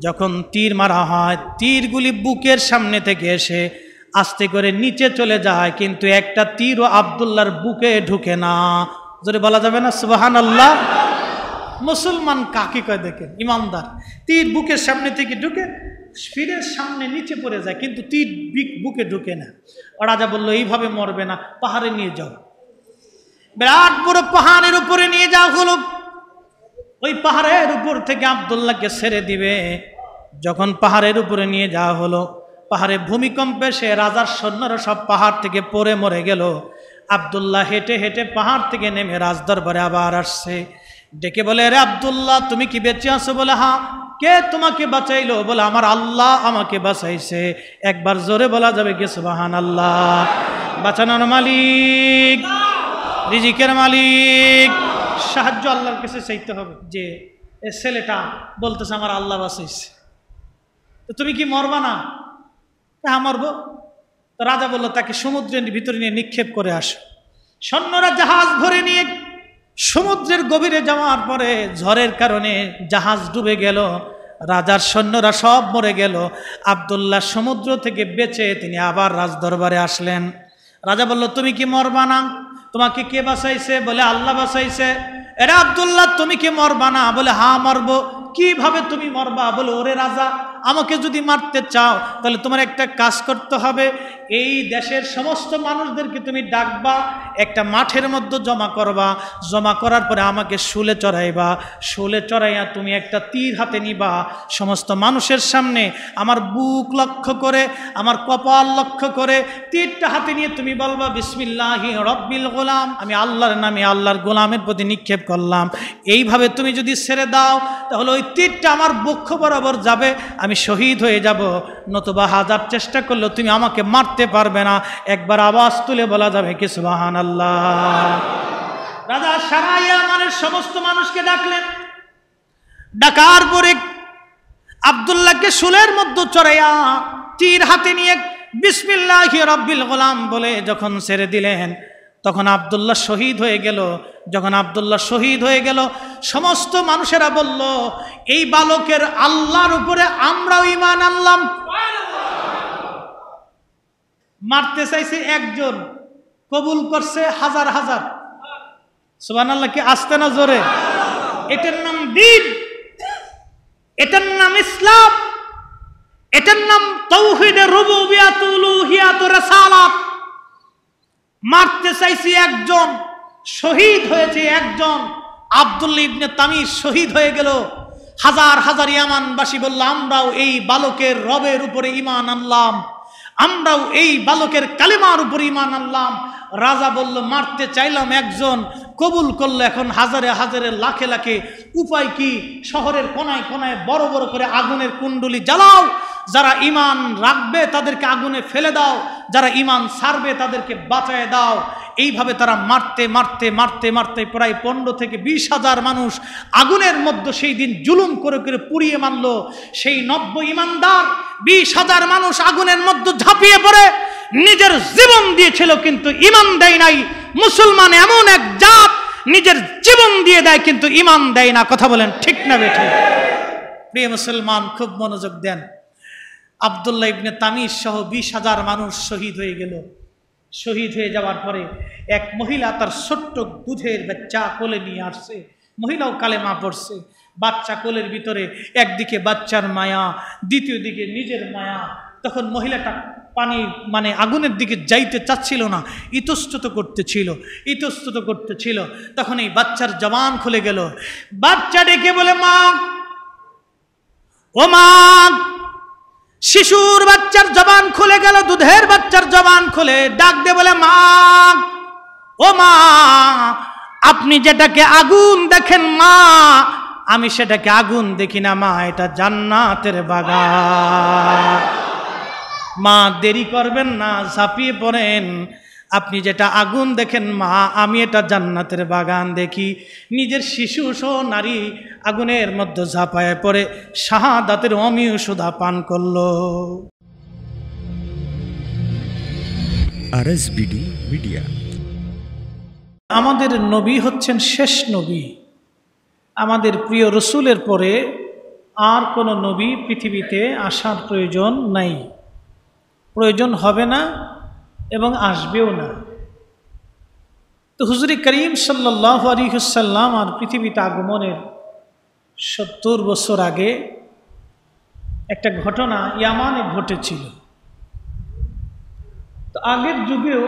যখন তীর মারা হয়, তীরগুলি বুকের সামনে থেকে এসে আস্তে করে নিচে চলে যায়, কিন্তু একটা তীরও আব্দুল্লাহর বুকে ঢুকে না। জোরে বলা যাবে না সুবহানাল্লাহ? মুসলমান কাকে কয় দেখেন, ইমানদার। তীর বুকের সামনে থেকে ঢুকে ফিরে সামনে নিচে পড়ে যায়, কিন্তু তীর বুকে ঢুকে না। রাজা বলল এইভাবে মরবে না, পাহাড়ে নিয়ে যাও। বিরাট বড় পাহাড়ের উপরে নিয়ে যাওয়া হলো। ওই পাহাড়ের উপর থেকে আব্দুল্লাহকে ছেড়ে দিবে। যখন পাহাড়ের উপরে নিয়ে যাওয়া হলো, পাহাড়ে ভূমিকম্পে সে রাজার সৈন্যরা সব পাহাড় থেকে পড়ে মরে গেল। আব্দুল্লাহ হেঁটে হেঁটে পাহাড় থেকে নেমে রাজদরবারে আবার আসছে। ডেকে বলে, রে আব্দুল্লাহ, তুমি কি বেঁচে আছো? বলে, হ্যাঁ। কে তোমাকে বাঁচাইলো? বলে, আমার আল্লাহ আমাকে বাঁচাইছে। একবার জোরে বলা যাবে কি সুবহানাল্লাহ? বাঁচানোর মালিক, রিজিকের মালিক, সাহায্য আল্লাহর কাছে চাইতে হবে। যে এ ছেলেটা বলতেছে আমার আল্লাহ বাঁচাইছে, তো তুমি কি মরবা না? হ্যাঁ মরবো। তো রাজা বলল, তাকে সমুদ্রের ভিতরে নিয়ে নিক্ষেপ করে আসো। সৈন্যরা জাহাজ ভরে নিয়ে সমুদ্রের গভীরে যাওয়ার পরে ঝড়ের কারণে জাহাজ ডুবে গেল, রাজার সৈন্যরা সব মরে গেল। আব্দুল্লাহ সমুদ্র থেকে বেঁচে তিনি আবার রাজদরবারে আসলেন। রাজা বলল, তুমি কি মরবা না? তোমাকে কে বাঁচাইছে? বলে, আল্লাহ বাঁচাইছে। এরা আব্দুল্লাহ, তুমি কি মরবা না? বলে, হ্যাঁ মরবো। কিভাবে তুমি মরবা? বলে, ওরে রাজা, আমাকে যদি মারতে চাও তাহলে তোমার একটা কাজ করতে হবে। এই দেশের সমস্ত মানুষদেরকে তুমি ডাকবা, একটা মাঠের মধ্যে জমা করবা, জমা করার পরে আমাকে শুলে চড়াইবা, শুলে চড়াইয়া তুমি একটা তীর হাতে নিবা। সমস্ত মানুষের সামনে আমার বুক লক্ষ্য করে, আমার কপাল লক্ষ্য করে তীরটা হাতে নিয়ে তুমি বলবা, বিসমিল্লাহি রব্বিল গোলাম, আমি আল্লাহর নামে আল্লাহর গোলামের প্রতি নিক্ষেপ করলাম। এইভাবে তুমি যদি ছেড়ে দাও তাহলে ওই তীরটা আমার বক্ষ বরাবর যাবে, আমি শহীদ হয়ে যাব। নতুবা হাজার চেষ্টা করলেও তুমি আমাকে মারতে পারবে না। একবার আওয়াজ তুলে বলা যাবে কি সুবহানাল্লাহ? রাজা সারা ইয়ামানের সমস্ত মানুষকে ডাকলেন। ডাকার পরে আব্দুল্লাহকে শুলের মধ্যে চড়াইয়া তীর হাতে নিয়ে বিসমিল্লাহি রব্বিল গোলাম বলে যখন ছেড়ে দিলেন, তখন আব্দুল্লাহ শহীদ হয়ে গেল। যখন আব্দুল্লাহ শহীদ হয়ে গেল, সমস্ত মানুষেরা বলল, এই বালকের আল্লাহর উপরে আমরাও ঈমান আনলাম। মারতে চাইছে একজন, কবুল করছে হাজার হাজার। সুবহানাল্লাহ কি আসতে না জোরে? এটার নাম দ্বীন, এটার নাম ইসলাম, এটার নাম তাওহীদে রুবুবিয়াত উলুহিয়াত রাসালাত। মারতে চাইছে একজন, শহীদ হয়েছে একজন। আব্দুল্লাহ ইবনে তামিস শহীদ হয়ে গেল। হাজার হাজার ইয়ামানবাসী বলল, আমরাও এই বালকের রবের উপরে ঈমান আনলাম, আমরাও এই বালকের কালেমার উপরে ঈমান আনলাম। রাজা বলল, মারতে চাইলাম একজন, কবুল করলো, এখন হাজারে হাজারে লাখে লাখে। উপায় কি? শহরের কোনায় কোনায় বড় বড় করে আগুনের কুণ্ডলি জ্বালাও। যারা ঈমান রাখবে তাদেরকে আগুনে ফেলে দাও, যারা ঈমান ছাড়বে তাদেরকে বাঁচায় দাও। এইভাবে তারা মারতে মারতে মারতে মারতে প্রায় 15 থেকে 20 হাজার মানুষ আগুনের মধ্যে সেই দিন জুলুম করে করে পুড়িয়ে মারল। সেই 90 ঈমানদার 20 হাজার মানুষ আগুনের মধ্যে ঝাঁপিয়ে পড়ে নিজের জীবন দিয়েছিল, কিন্তু ঈমান দেয় নাই। মুসলমান এমন এক জাত, নিজের জীবন দিয়ে দেয় কিন্তু ঈমান দেয় না। কথা বলেন ঠিক না বেঠিক? প্রিয় মুসলমান, খুব মনোযোগ দেন। আব্দুল্লাহ ইবনে তামিস সহ 20 হাজার মানুষ শহীদ হয়ে গেল। শহীদ হয়ে যাওয়ার পরে এক মহিলা তার ছোট্ট দুধের বাচ্চা কোলে নিয়ে আসছে। মহিলাও কালেমা পড়ছে। বাচ্চা কোলের ভিতরে একদিকে বাচ্চার মায়া, দ্বিতীয় দিকে নিজের মায়া। তখন মহিলাটা পানি আগুনের দিকে যাইতে চাচ্ছিল না, ইতস্তত করতেছিল। তখন এই বাচ্চার জবান খুলে গেল। বাচ্চা ডেকে বলে, মা, ও মা। শিশুর বাচ্চার জবান খুলে গেল, দুধের বাচ্চার জবান খুলে ডাক দে বলে, মা, ও মা, আপনি যেটাকে আগুন দেখেন মা, আমি সেটাকে আগুন দেখি না মা, এটা জান্নাতের বাগান। মা, দেরি করবেন না, ঝাঁপিয়ে পড়েন। আপনি যেটা আগুন দেখেন মা, আমি এটা জান্নাতের বাগান দেখি। নিজের শিশু সহ নারী আগুনের মধ্যে ঝাঁপায় পড়ে শাহাদাতের অমীয় সুধা পান করল। RSBD media. আমাদের নবী হচ্ছেন শেষ নবী। আমাদের প্রিয় রসুলের পরে আর কোনো নবী পৃথিবীতে আসার প্রয়োজন নাই, প্রয়োজন হবে না এবং আসবেও না। তো হুজুরে করিম সাল্লাল্লাহু আলাইহি ওয়াসাল্লাম আর পৃথিবীতে আগমনের 70 বছর আগে একটা ঘটনা ইয়ামানে ঘটেছিল। তো আগের যুগেও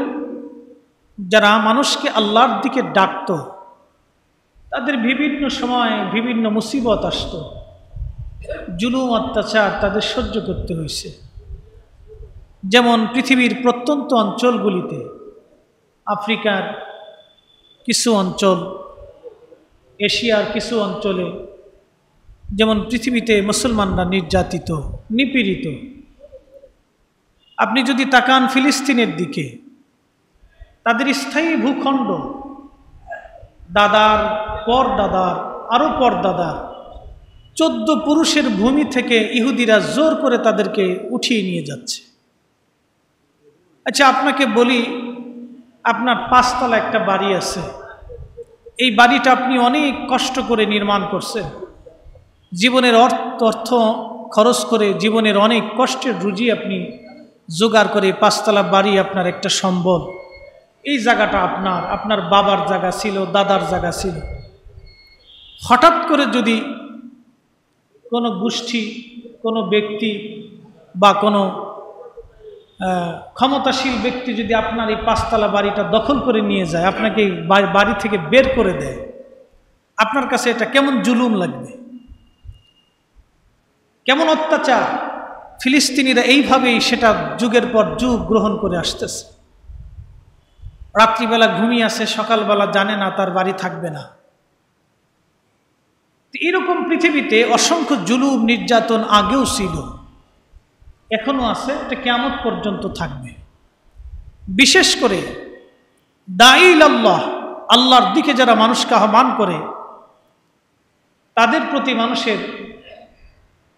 যারা মানুষকে আল্লাহর দিকে ডাকত, তাদের বিভিন্ন সময় বিভিন্ন মুসিবত আসত, জুলুম অত্যাচার তাদের সহ্য করতে হয়েছে। যেমন পৃথিবীর প্রত্যন্ত অঞ্চলগুলিতে, আফ্রিকার কিছু অঞ্চল, এশিয়ার কিছু অঞ্চলে, যেমন পৃথিবীতে মুসলমানরা নির্যাতিত, নিপীড়িত। আপনি যদি তাকান ফিলিস্তিনের দিকে, তাদের স্থায়ী ভূখণ্ড, দাদার পর দাদার আরও পর দাদার 14 পুরুষের ভূমি থেকে ইহুদিরা জোর করে তাদেরকে উঠিয়ে নিয়ে যাচ্ছে। আচ্ছা, আপনাকে বলি, আপনার 5 তলা একটা বাড়ি আছে, এই বাড়িটা আপনি অনেক কষ্ট করে নির্মাণ করছেন, জীবনের অর্থ খরচ করে, জীবনের অনেক কষ্টের রুজি আপনি জোগাড় করে 5 তলা বাড়ি আপনার একটা সম্বল। এই জায়গাটা আপনার বাবার জায়গা ছিল, দাদার জায়গা ছিল। হঠাৎ করে যদি কোনো গোষ্ঠী, কোনো ব্যক্তি বা কোনো ক্ষমতাশীল ব্যক্তি যদি আপনার এই 5 তলা বাড়িটা দখল করে নিয়ে যায়, আপনাকে বাড়ি থেকে বের করে দেয়, আপনার কাছে এটা কেমন জুলুম লাগবে, কেমন অত্যাচার। ফিলিস্তিনিরা এইভাবেই সেটা যুগের পর যুগ গ্রহণ করে আসতেছে। রাত্রিবেলা ঘুমিয়ে আসে, সকালবেলা জানে না তার বাড়ি থাকবে না। এরকম পৃথিবীতে অসংখ্য জুলুম নির্যাতন আগেও ছিল, এখনো আছে, এটা কিয়ামত পর্যন্ত থাকবে। বিশেষ করে দাঈল আল্লাহ, আল্লাহর দিকে যারা মানুষকে আহ্বান করে, তাদের প্রতি মানুষের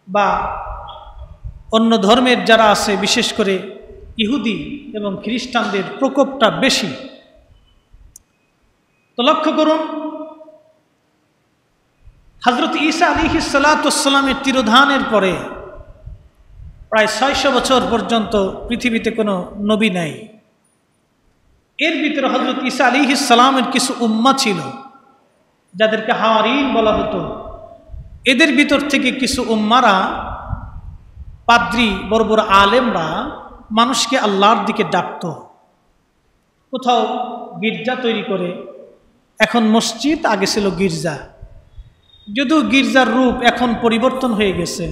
বা অন্য ধর্মের যারা আছে, বিশেষ করে ইহুদি এবং খ্রিস্টানদের প্রকোপটা বেশি। তো লক্ষ্য করুন, হযরত ঈসা আলাইহিস সালাতু ওয়াস সালামের তিরোধানের পরে প্রায় 600 বছর পর্যন্ত পৃথিবীতে কোনো নবী নাই। এর ভিতরে হযরত ঈসা আলাইহিস সালামের কিছু উম্মাহ ছিল, যাদেরকে হাওয়ারিন বলা হতো। এদের ভিতর থেকে কিছু উম্মারা, পাদ্রী, বড় বড় আলেমরা মানুষকে আল্লাহর দিকে ডাকত। কোথাও গির্জা তৈরি করে, এখন মসজিদ, আগে ছিল গির্জা, যদিও গির্জার রূপ এখন পরিবর্তন হয়ে গেছে।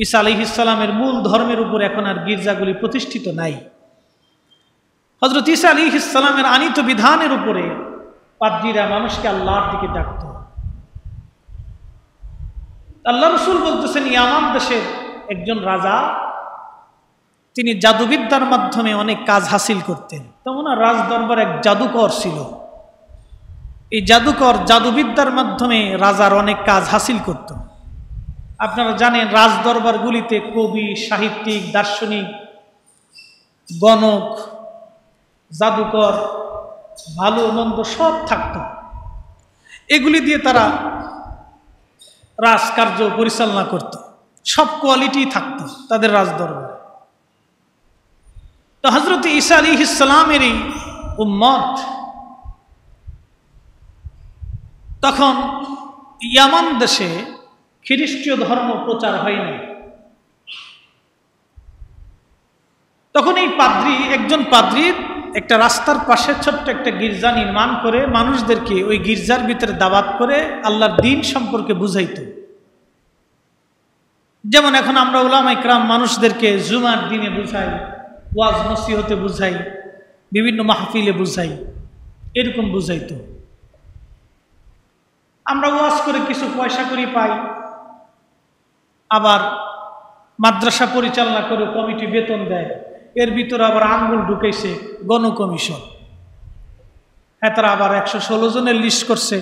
ঈসা আলাইহিস সালামের মূল ধর্মের উপর এখন আর গির্জাগুলি প্রতিষ্ঠিত নাই। হযরত ঈসা আলাইহিস সালামের আনীত বিধানের উপরে পাদ্রীরা মানুষকে আল্লাহর দিকে ডাকত। আল্লাহ রাসূল বলতেছেন, ইয়ামান দেশের একজন রাজা, তিনি জাদুবিদ্যার মাধ্যমে অনেক কাজ হাসিল করতেন। তেমন রাজ দরবার এক জাদুকর ছিল। এই জাদুকর জাদুবিদ্যার মাধ্যমে রাজার অনেক কাজ হাসিল করত। আপনারা জানেন, রাজ দরবারগুলিতে কবি, সাহিত্যিক, দার্শনিক, গণক, জাদুকর, ভালো মন্দ সব থাকত। এগুলি দিয়ে তারা রাজকার্য পরিচালনা করত, সব কোয়ালিটি থাকত তাদের রাজ দরবারে। তো হযরত ঈসা আলাইহিস সালামেরই উম্মত তখন ইয়ামান দেশে খ্রিস্টীয় ধর্ম প্রচার হয়নি। তখন এই একজন পাদ্রী একটা রাস্তার পাশে ছোট্ট একটা গির্জা নির্মাণ করে মানুষদেরকে ওই গির্জার ভিতরে দাওয়াত করে আল্লাহর দ্বীন সম্পর্কে বুঝাইত। যেমন এখন আমরা উলামায়ে কেরাম মানুষদেরকে জুমার দিনে বুঝাই, ওয়াজ নসিহতে বুঝাই, বিভিন্ন মাহফিলে বুঝাই, এরকম বুঝাইতো। আমরা ওয়াজ করে কিছু পয়সা করি পাই, আবার মাদ্রাসা পরিচালনা করে কমিটি বেতন দেয়, এর ভিতরে আবার আঙ্গুল ঢুকাইছে গণকমিশন। হ্যাঁ, তারা আবার 116 জনের লিস্ট করছে,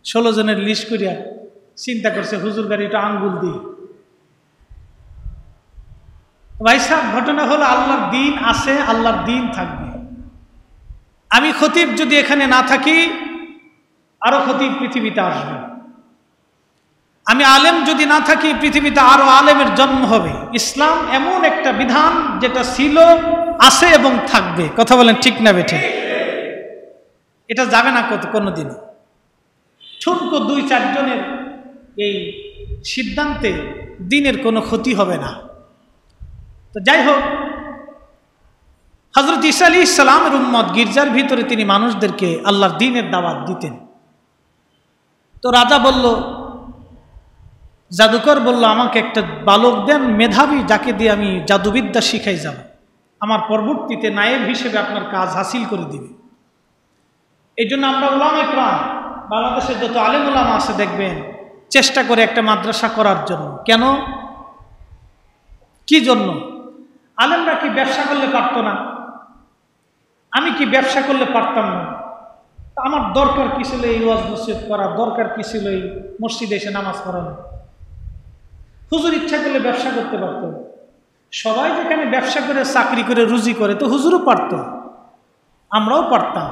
16 জনের লিস্ট করিয়া চিন্তা করছে হুজুর গাড়িটা আঙ্গুল দিই। ভাই সাহেব, ঘটনা হলো আল্লাহর দ্বীন আছে, আল্লাহর দ্বীন থাকবে। আমি খতিব যদি এখানে না থাকি, আরো খতিব পৃথিবীতে আসবে। আমি আলেম যদি না থাকি পৃথিবীতে আরো আলেমের জন্ম হবে। ইসলাম এমন একটা বিধান যেটা ছিল, আছে এবং থাকবে। কথা বলেন ঠিক না বেঠে? এটা যাবে না কোনোদিন। ঠুনকো 2-4 জনের এই সিদ্ধান্তে দিনের কোনো ক্ষতি হবে না। তো যাই হোক, হযরত ঈসা আলাইহিস সালামের উম্মত গির্জার ভিতরে তিনি মানুষদেরকে আল্লাহর দ্বীনের দাওয়াত দিতেন। তো রাজা বলল, জাদুকর বলল, আমাকে একটা বালক দেন, মেধাবী, যাকে দিয়ে আমি জাদুবিদ্যা শিখাই যাব, আমার পরবর্তীতে নায়েব হিসেবে আপনার কাজ হাসিল করে দিবে। এই জন্য আমরা উলামায়ে কেরাম, বাংলাদেশের যত আলেম উলামা আছে দেখবেন, চেষ্টা করে একটা মাদ্রাসা করার জন্য। কেন? কি জন্য? আলেমরা কি ব্যবসা করলে পারতো না? আমি কি ব্যবসা করলে পারতাম না? আমার দরকার কি ছিল এই ওয়াজ নসিহত করা? দরকার কি ছিল এই মসজিদে এসে নামাজ পড়ানো? হুজুর ইচ্ছা করলে ব্যবসা করতে পারতো। সবাই যেখানে ব্যবসা করে, চাকরি করে, রুজি করে, তো হুজুরও পারতো, আমরাও পারতাম।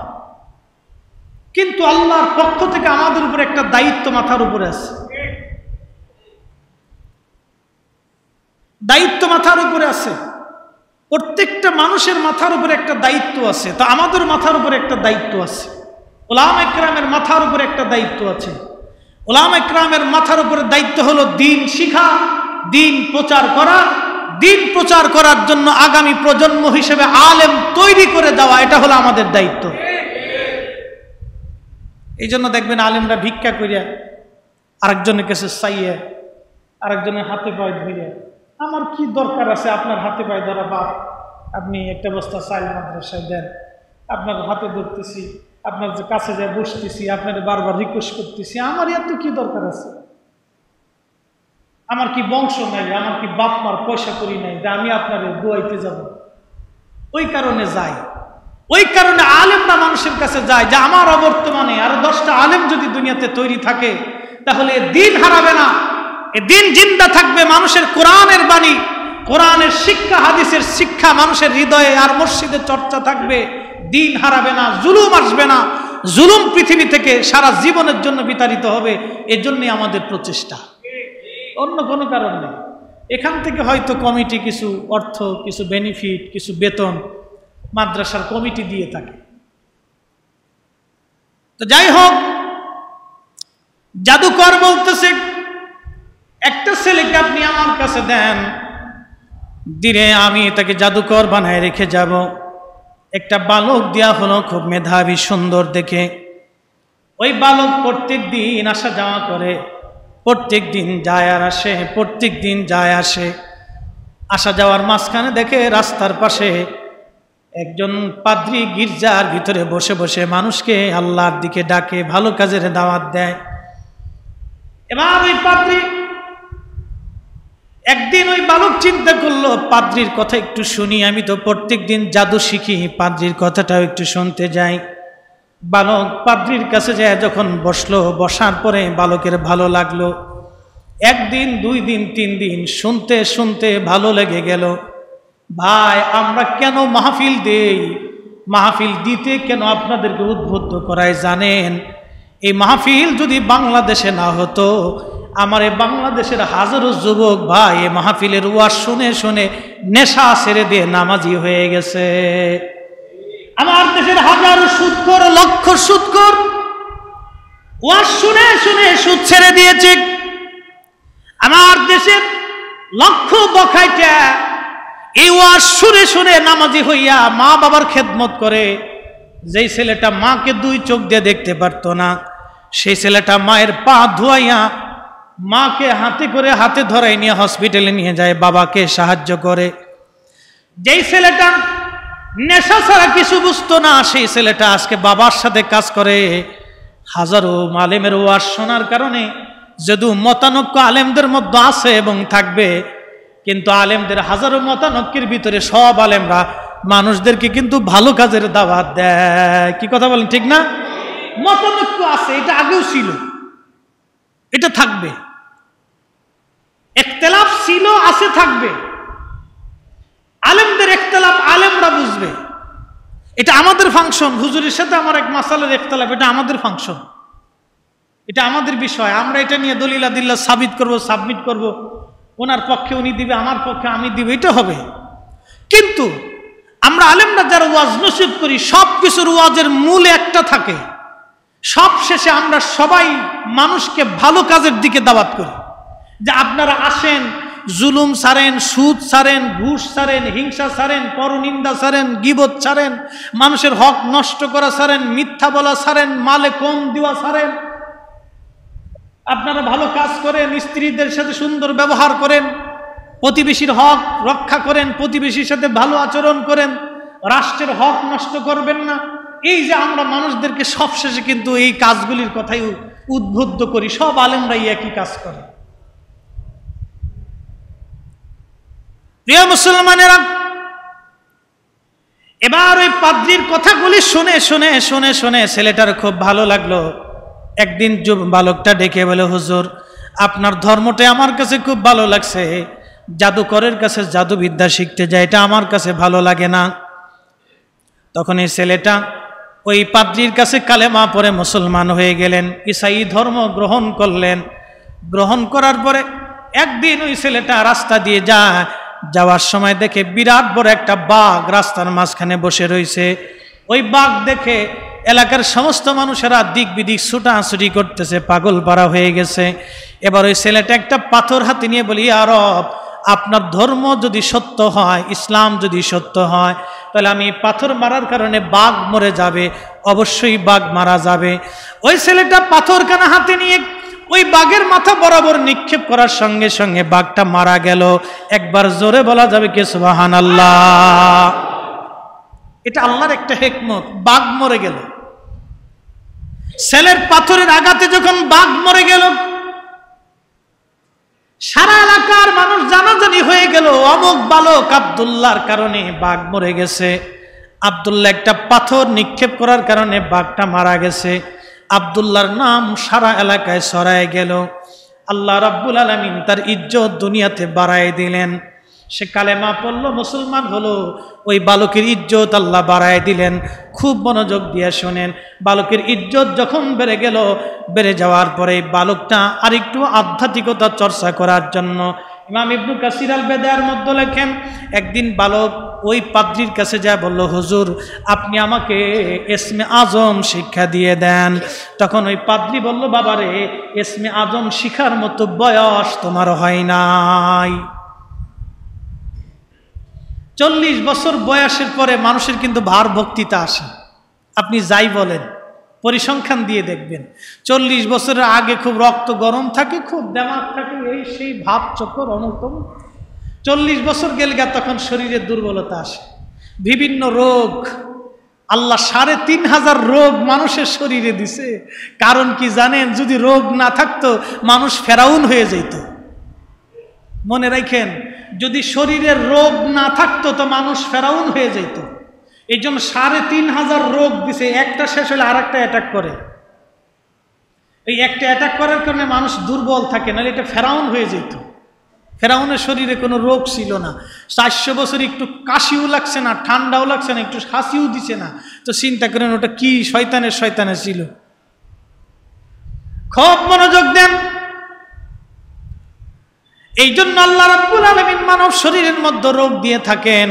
কিন্তু আল্লাহর পক্ষ থেকে আমাদের উপর একটা দায়িত্ব মাথার উপরে আছে। দায়িত্ব মাথার উপরে আছে। প্রত্যেকটা মানুষের মাথার উপরে একটা দায়িত্ব আছে। তো আমাদের মাথার উপরে একটা দায়িত্ব আছে। উলামায়ে কেরামের মাথার উপরে একটা দায়িত্ব আছে। উলামায়ে কেরামের মাথার উপরে দায়িত্ব হলো দ্বীন শিখা, দ্বীন প্রচার করা, দ্বীন প্রচার করার জন্য আগামী প্রজন্ম হিসেবে আলেম তৈরি করে দেওয়া। এটা হলো আমাদের দায়িত্ব। এই জন্য দেখবেন আলেমরা ভিক্ষা করিয়া, আরেকজনের কাছে চাইয়া, আরেকজনের হাতে পায়ে ধরিয়া, আমার কি দরকার আছে আপনার হাতে পায়ে ধরা? বাপ, আপনি একটা বস্তা চাল মাদ্রাসায় দেন, আপনার হাতে ধরতেছি, আপনার যে কাছে যায় বসতেছি, আপনার বারবার রিকোয়েস্ট করতেছি, আমার এত কি দরকার আছে? আমার কি বংশ নাই? আমার কি বাপ মার পয়সা করি নাই যে আমি আপনার দোয়াইতে যাব? ওই কারণে যাই। ওই কারণে আলেমরা মানুষের কাছে যায় যে আমার অবর্তমানে আরো 10টা আলেম যদি দুনিয়াতে তৈরি থাকে, তাহলে দিন হারাবে না, এ দিন জিন্দা থাকবে। মানুষের কোরআনের বাণী, কোরআনের শিক্ষা, হাদিসের শিক্ষা মানুষের হৃদয়ে আর মসজিদে চর্চা থাকবে। দিন হারাবে না, জুলুম আসবে না, জুলুম পৃথিবী থেকে সারা জীবনের জন্য বিতাড়িত হবে। এর জন্যই আমাদের প্রচেষ্টা, অন্য কোনো কারণ নেই। এখান থেকে হয়তো কমিটি কিছু অর্থ, কিছু বেনিফিট, কিছু বেতন মাদ্রাসার কমিটি দিয়ে থাকে। তো যাই হোক, জাদুকর বলতেছে, একটা ছেলেকে আপনি আমার কাছে দেন, দিনে আমি তাকে জাদুকর বানায় রেখে যাব। একটা বালক দেয়া হলো, খুব মেধাবী, সুন্দর দেখে। ওই বালক প্রত্যেক দিন আসা যাওয়া করে, প্রত্যেক দিন যায় আর আসে, প্রত্যেক দিন যায় আসে। আসা যাওয়ার মাঝখানে দেখে রাস্তার পাশে একজন পাদ্রী গির্জার ভিতরে বসে বসে মানুষকে আল্লাহর দিকে ডাকে, ভালো কাজের দাওয়াত দেয়। এবার ওই পাদ্রী একদিন, ওই বালক চিন্তা করলো, পাদ্রীর কথা একটু শুনি, আমি তো প্রত্যেক দিন জাদু শিখি, পাদ্রীর কথাটাও একটু শুনতে যাই। বালক পাদ্রীর কাছে যায় যখন বসলো, বসার পরে বালকের ভালো লাগলো। 1 দিন, 2 দিন, 3 দিন শুনতে শুনতে ভালো লেগে গেল। ভাই, আমরা কেন মাহফিল দেই? মাহফিল দিতে কেন আপনাদেরকে উদ্বুদ্ধ করায় জানেন? এই মাহফিল যদি বাংলাদেশে না হতো, আমার এই বাংলাদেশের হাজারো যুবক ভাই এই মাহফিলের ওয়াজ শুনে শুনে নেশা ছেড়ে দিয়ে নামাজি হয়ে গেছে। আমার দেশের হাজারো সুদখোর, লক্ষ সুদখোর ওয়াজ শুনে শুনে সুদ ছেড়ে দিয়েছে। আমার দেশের লক্ষ বখাইটা এই ওয়াজ শুনে শুনে নামাজি হইয়া মা বাবার খেদমত করে। যেই ছেলেটা মাকে 2 চোখ দিয়ে দেখতে পারতো না, সেই ছেলেটা মায়ের পা ধোয়াইয়া মাকে হাতে করে, হাতে ধরাই নিয়ে হসপিটালে নিয়ে যায়, বাবাকে সাহায্য করে। যেই ছেলেটা নেশা ছাড়া কিছু বুঝতো না, সেই ছেলেটা আজকে বাবার সাথে কাজ করে। হাজারো আলেমের ওয়াজ শোনার কারণে যদিও মতানৈক্য আলেমদের মধ্যে আছে এবং থাকবে, কিন্তু আলেমদের হাজারো মতানৈক্যের ভিতরে সব আলেমরা মানুষদেরকে কিন্তু ভালো কাজের দাওয়াত দেয়। কি কথা বলেন, ঠিক না? মতানৈক্য আছে, এটা আগেও ছিল, এটা থাকবে। ইখতিলাফ ছিল, আছে, থাকবে। আলেমদের ইখতিলাফ আলেমরা বুঝবে। এটা আমাদের ফাংশন। হুজুরের সাথে আমার এক মাসালার ইখতিলাফ, এটা আমাদের ফাংশন, এটা আমাদের বিষয়, আমরা এটা নিয়ে দলিল আদিল্লাহ সাবিত করব, সাবমিট করব, ওনার পক্ষে উনি দিবে, আমার পক্ষে আমি দিব, এটা হবে। কিন্তু আমরা আলেমরা যারা ওয়াজ নসিহত করি, সব কিছুর ওয়াজের মূল একটা থাকে, সব শেষে আমরা সবাই মানুষকে ভালো কাজের দিকে দাওয়াত করি, যে আপনারা আসেন, জুলুম ছাড়েন, সুদ ছাড়েন, ঘুষ ছাড়েন, হিংসা ছাড়েন, পরনিন্দা ছাড়েন, গীবত ছাড়েন, মানুষের হক নষ্ট করা ছাড়েন, মিথ্যা বলা ছাড়েন, মালে কম দেওয়া ছাড়েন, আপনারা ভালো কাজ করেন, স্ত্রীদের সাথে সুন্দর ব্যবহার করেন, প্রতিবেশীর হক রক্ষা করেন, প্রতিবেশীর সাথে ভালো আচরণ করেন, রাষ্ট্রের হক নষ্ট করবেন না। এই যে আমরা মানুষদেরকে সবশেষে কিন্তু এই কাজগুলির কথাই উদ্বুদ্ধ করি, সব আলেমরাই একই কাজ করে। প্রিয় মুসলমানেরা, এবার ওই পাদ্রীর কথাগুলি শুনে শুনে শুনে শুনে ছেলেটার খুব ভালো লাগলো। একদিন বালকটা ডেকে বলে, হুজুর আপনার ধর্মটা আমার কাছে খুব ভালো লাগছে, জাদুকরের কাছে জাদুবিদ্যা শিখতে যায়, এটা আমার কাছে ভালো লাগে না। তখন এই ছেলেটা ওই পাদ্রীর কাছে কালেমা পড়ে মুসলমান হয়ে গেলেন, ঈসাই ধর্ম গ্রহণ করলেন। গ্রহণ করার পরে একদিন ওই ছেলেটা রাস্তা দিয়ে যাওয়ার সময় দেখে বিরাট বড় একটা বাঘ রাস্তার মাঝখানে বসে রয়েছে। ওই বাঘ দেখে এলাকার সমস্ত মানুষেরা দিক বিদিক ছুটাছুটি করতেছে, পাগল পাড়া হয়ে গেছে। এবার ওই ছেলেটা একটা পাথর হাতে নিয়ে বলি, ইয়া রব, আপনার ধর্ম যদি সত্য হয়, ইসলাম যদি সত্য হয়, তাহলে আমি পাথর মারার কারণে বাঘ মরে যাবে, অবশ্যই বাঘ মারা যাবে। ওই ছেলেটা পাথর কানা হাতে নিয়ে ওই বাঘের মাথা বরাবর নিক্ষেপ করার সঙ্গে সঙ্গে বাঘটা মারা গেল। একবার জোরে বলা যাবে কি সুবহানাল্লাহ? এটা আল্লাহর একটা হিকমত, বাঘ মরে গেল। ছেলের পাথরের আঘাতে যখন বাঘ মরে গেল, সারা এলাকার মানুষ জানাজানি হয়ে গেল, অমুক বালক আব্দুল্লাহর কারণে বাঘ মরে গেছে, আব্দুল্লাহ একটা পাথর নিক্ষেপ করার কারণে বাঘটা মারা গেছে। আব্দুল্লাহর নাম সারা এলাকায় ছড়ায় গেল। আল্লাহ রাব্বুল আলামিন তার ইজ্জত দুনিয়াতে বাড়ায় দিলেন। সে কালেমা পড়ল, মুসলমান হলো, ওই বালকের ইজ্জত আল্লাহ বাড়ায় দিলেন। খুব মনোযোগ দিয়ে শোনেন, বালকের ইজ্জত যখন বেড়ে গেল, বেড়ে যাওয়ার পরে বালকটা আরেকটু আধ্যাত্মিকতা চর্চা করার জন্য ইমাম ইবনে কাসির আল বেদায়ের মধ্যে লেখেন, একদিন বালক ওই পাদ্রীর কাছে যা বলল, হুজুর আপনি আমাকে ইসমে আজম শিক্ষা দিয়ে দেন। তখন ওই পাদ্রী বলল, বাবারে, ইসমে আজম শিখার মতো বয়স তোমার হয় নাই। 40 বছর বয়সের পরে মানুষের কিন্তু ভার ভক্তিতা আসে। আপনি যাই বলেন, পরিসংখ্যান দিয়ে দেখবেন, 40 বছরের আগে খুব রক্ত গরম থাকে, খুব দেমাগ থাকে, এই সেই ভাব চক্কর অন্যতম। 40 বছর গেলে তখন শরীরে দুর্বলতা আসে, বিভিন্ন রোগ। আল্লাহ 3500 রোগ মানুষের শরীরে দিছে। কারণ কি জানেন? যদি রোগ না থাকতো মানুষ ফেরাউন হয়ে যেত। মনে রাখেন, যদি শরীরের রোগ না থাকতো তো মানুষ ফেরাউন হয়ে যেত। এই জন্য 3500 রোগ দিছে, একটা শেষ হলে আর একটা অ্যাটাক করে। এই একটা অ্যাটাক করার কারণে মানুষ দুর্বল থাকে, নাহলে এটা ফেরাউন হয়ে যেত। ফেরাউনের শরীরে কোনো রোগ ছিল না। 400 বছর একটু কাশিও লাগছে না, ঠান্ডাও লাগছে না, একটু হাসিও দিছে না। তো চিন্তা করেন ওটা কি শয়তানের ছিল। খুব মনোযোগ দেন। এই জন্য আল্লাহ রাব্বুল আলামিন মানব শরীরের মধ্যে রোগ দিয়ে থাকেন।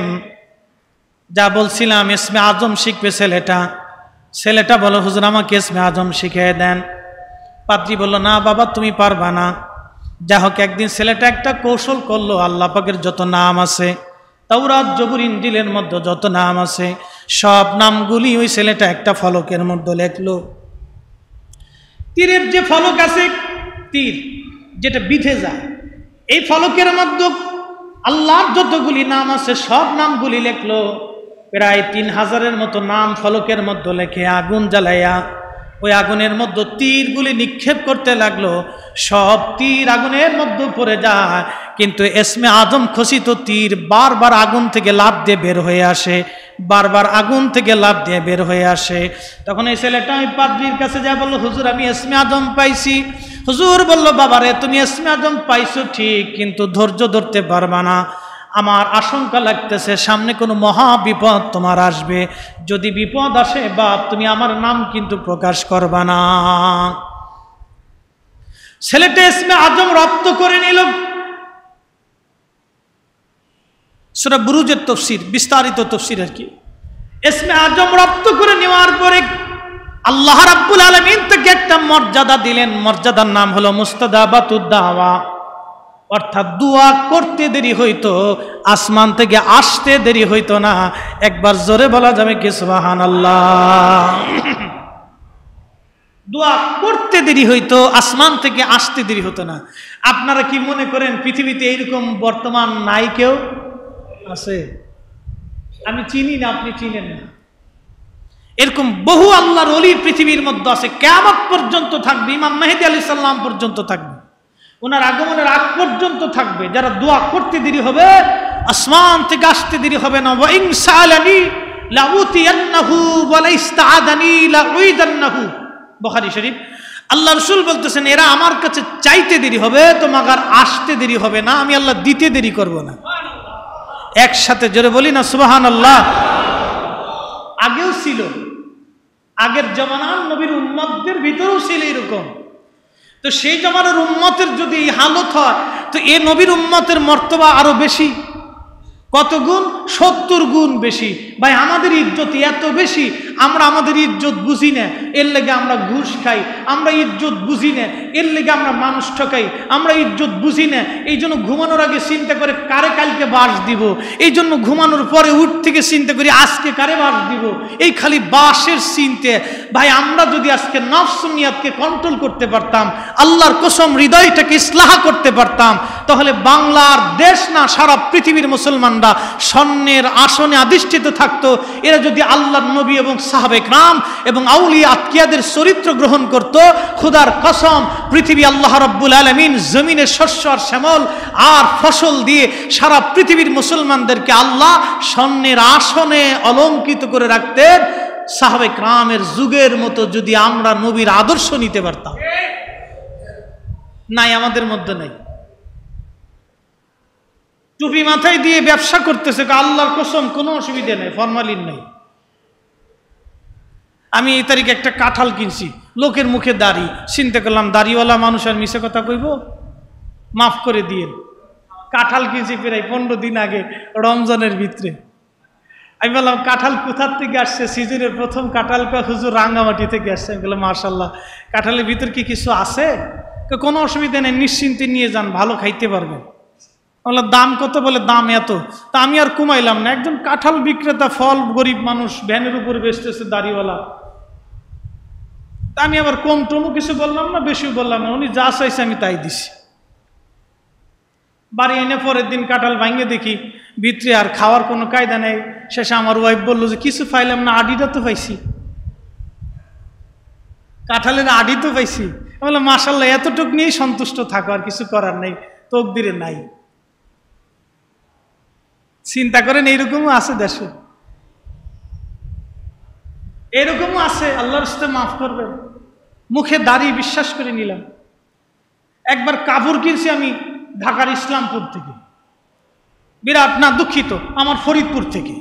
যা বলছিলাম, ইসমে আজম শিখবে ছেলেটা বলো, হুজুর আমাকে ইসমে আজম শিখিয়ে দেন। পাদ্রী বলল, না বাবা, তুমি পারবা না। যা হোক, একদিন ছেলেটা একটা কৌশল করলো। আল্লাহ পাকের যত নাম আছে, তাওরাত জবুর ইনজিলের মধ্যে যত নাম আছে, সব নামগুলি ওই ছেলেটা একটা ফলকের মধ্যে লেখলো। তীরের যে ফলক আছে, তীর যেটা বিধে যায়, এই ফলকের মধ্যে আল্লাহর যতগুলি নাম আছে সব নামগুলি লেখলো। প্রায় 3000-এর মতো নাম ফলকের মধ্যে লেখে আগুন জ্বালাইয়া ওই আগুনের মধ্যে তীরগুলি নিক্ষেপ করতে লাগলো। সব তীর আগুনের মধ্যে পড়ে যায়, কিন্তু ইসমে আজম খচিত তীর বারবার আগুন থেকে লাফ দিয়ে বের হয়ে আসে, বারবার আগুন থেকে লাফ দিয়ে বের হয়ে আসে। তখন এই ছেলেটা ওই পাদ্রীর কাছে যা বললো, হুজুর আমি ইসমে আজম পাইছি। হুজুর বলল, বাবারে, তুমি ইসমে আজম পাইছো ঠিক, কিন্তু ধৈর্য ধরতে পারবা না। আমার আশঙ্কা লাগতেছে সামনে কোনো মহা বিপদ তোমার আসবে। যদি বিপদ আসে বাপ, তুমি আমার নাম কিন্তু প্রকাশ করবা না। ছেলেটা ইসমে আজম রপ্ত করে নিল। সূরা বুরুজের তাফসীর, বিস্তারিত তাফসীর আর কি। ইসমে আজম রপ্ত করে নেওয়ার পরে আল্লাহ রাব্বুল আলামিন তাকে একটা মর্যাদা দিলেন। মর্যাদার নাম হলো মুস্তাজাবাতুদ দাওয়া, অর্থাৎ দোয়া করতে দেরি হইতো, আসমান থেকে আসতে দেরি হইতো না। একবার জোরে বলা যাবে কি সুবহানাল্লাহ? দোয়া করতে দেরি হইতো, আসমান থেকে আসতে দেরি হতো না। আপনারা কি মনে করেন পৃথিবীতে এইরকম বর্তমান নাই কেউ আছে? আমি চিনি না, আপনি চিনেন না। এরকম বহু আল্লাহর ওলি পৃথিবীর মধ্যে আছে, কিয়ামত পর্যন্ত থাকবে, ইমাম মেহেদী আলাইহিস সালাম পর্যন্ত থাকবে, ওনার আগমনের আগ পর্যন্ত থাকবে। যারা দোয়া করতে দেরি হবে, আসমান থেকে আসতে দেরি হবে না। ওয়া ইন সাআলানি লাউতিয়ান্নাহু ওয়া লা ইসতাআদানি লাউইদান্নাহু, বুখারী শরীফ। আল্লাহ রাসূল বলতেছেন, এরা আমার কাছে চাইতে দেরি হবে, তোমার আসতে দেরি হবে না, আমি আল্লাহ দিতে দেরি করব না। একসাথে জোরে বলি না সুবহানাল্লাহ? আগেও ছিল, আগের জামানার নবীর উম্মতদের ভিতরেও ছিল এরকম। তো সেই জামানার উম্মতের যদি এই হালত হয়, তো এ নবীর উম্মতের মর্তবা আরো বেশি। কত গুণ? 70 গুণ বেশি। ভাই আমাদের ইজ্জত এত বেশি, আমরা আমাদের ইজ্জত বুঝি না, এর লেগে আমরা ঘুষ খাই। আমরা ইজ্জত বুঝি না, এর লেগে আমরা মানুষ ঠকাই। আমরা ইজ্জত বুঝি না, এই জন্য ঘুমানোর আগে চিন্তা করে কারে কালকে বাস দিব, এই জন্য ঘুমানোর পরে উঠ থেকে চিন্তা করি আজকে কারে বাস দিব, এই খালি বাসের চিন্তা। ভাই আমরা যদি আজকে নফস নিয়াতকে কন্ট্রোল করতে পারতাম, আল্লাহর কসম হৃদয়টাকে ইসলাহ করতে পারতাম, তাহলে বাংলার দেশ না সারা পৃথিবীর মুসলমান স্বর্ণের আসনে অধিষ্ঠিত থাকতো। এরা যদি আল্লাহর নবী এবং সাহাবে کرام এবং আউলিয়া আতকিয়াদের চরিত্র গ্রহণ করত, খোদার কসম পৃথিবী আল্লাহ রাব্বুল আলামিন জমিনে শস্য আর শ্যামল আর ফসল দিয়ে সারা পৃথিবীর মুসলমানদেরকে আল্লাহ স্বর্ণের আসনে অলঙ্কিত করে রাখতেন। সাহাবে کرامের যুগের মতো যদি আমরা নবীর আদর্শ নিতে পারতাম। নাই, আমাদের মধ্যে নাই। টুপি মাথায় দিয়ে ব্যবসা করতেছে, আল্লাহর কসম কোনো অসুবিধা নেই, ফরমালিন নেই। আমি এই তারিখে একটা কাঁঠাল কিনছি, লোকের মুখে দাড়ি, চিন্তা করলাম দাড়িওয়ালা মানুষ আর মিছে কথা কইব, মাফ করে দিয়ে। কাঁঠাল কিনছি প্রায় 15 দিন আগে, রমজানের ভিতরে। আমি বললাম কাঁঠাল কোথার থেকে আসছে? সিজনের প্রথম কাঁঠাল। হুজুর রাঙ্গামাটি থেকে আসছে। আমি বললাম মাশাআল্লাহ, কাঁঠালের ভিতর কি কিছু আছে? কোনো অসুবিধা নেই, নিশ্চিন্তে নিয়ে যান, ভালো খাইতে পারবেন। বললাম দাম কত? বলে দাম এত। তা আমি আর কমাইলাম না। একজন কাঁঠাল বিক্রেতা, ফল, গরিব মানুষ, ভ্যানের উপরে বেচতেছে, দাড়িওয়ালা। তা আমি আবার কম টমও কিছু বললাম না, বেশিও বললাম না, উনি যা চাইছে আমি তাই দিছি। বাড়ি এনে পরের দিন কাঁঠাল ভাঙে দেখি ভিতরে আর খাওয়ার কোনো কায়দা নেই। শেষে আমার ওয়াইফ বললো যে কিছু পাইলাম না, আডিটা তো পাইছি, কাঁঠালের আডি তো পাইছি। বললাম মাশাআল্লাহ, এতটুক নিয়েই সন্তুষ্ট থাকো, আর কিছু করার নেই, তকদিরে নাই। চিন্তা করেন, এইরকমও আছে দেশে, এরকমও আছে। আল্লাহর রাস্তে মাফ করবেন, মুখে দাঁড়িয়ে বিশ্বাস করে নিলাম। একবার কাপড় কিনছি আমি ঢাকার ইসলামপুর থেকে, বিরাট না দুঃখিত, আমার ফরিদপুর থেকে,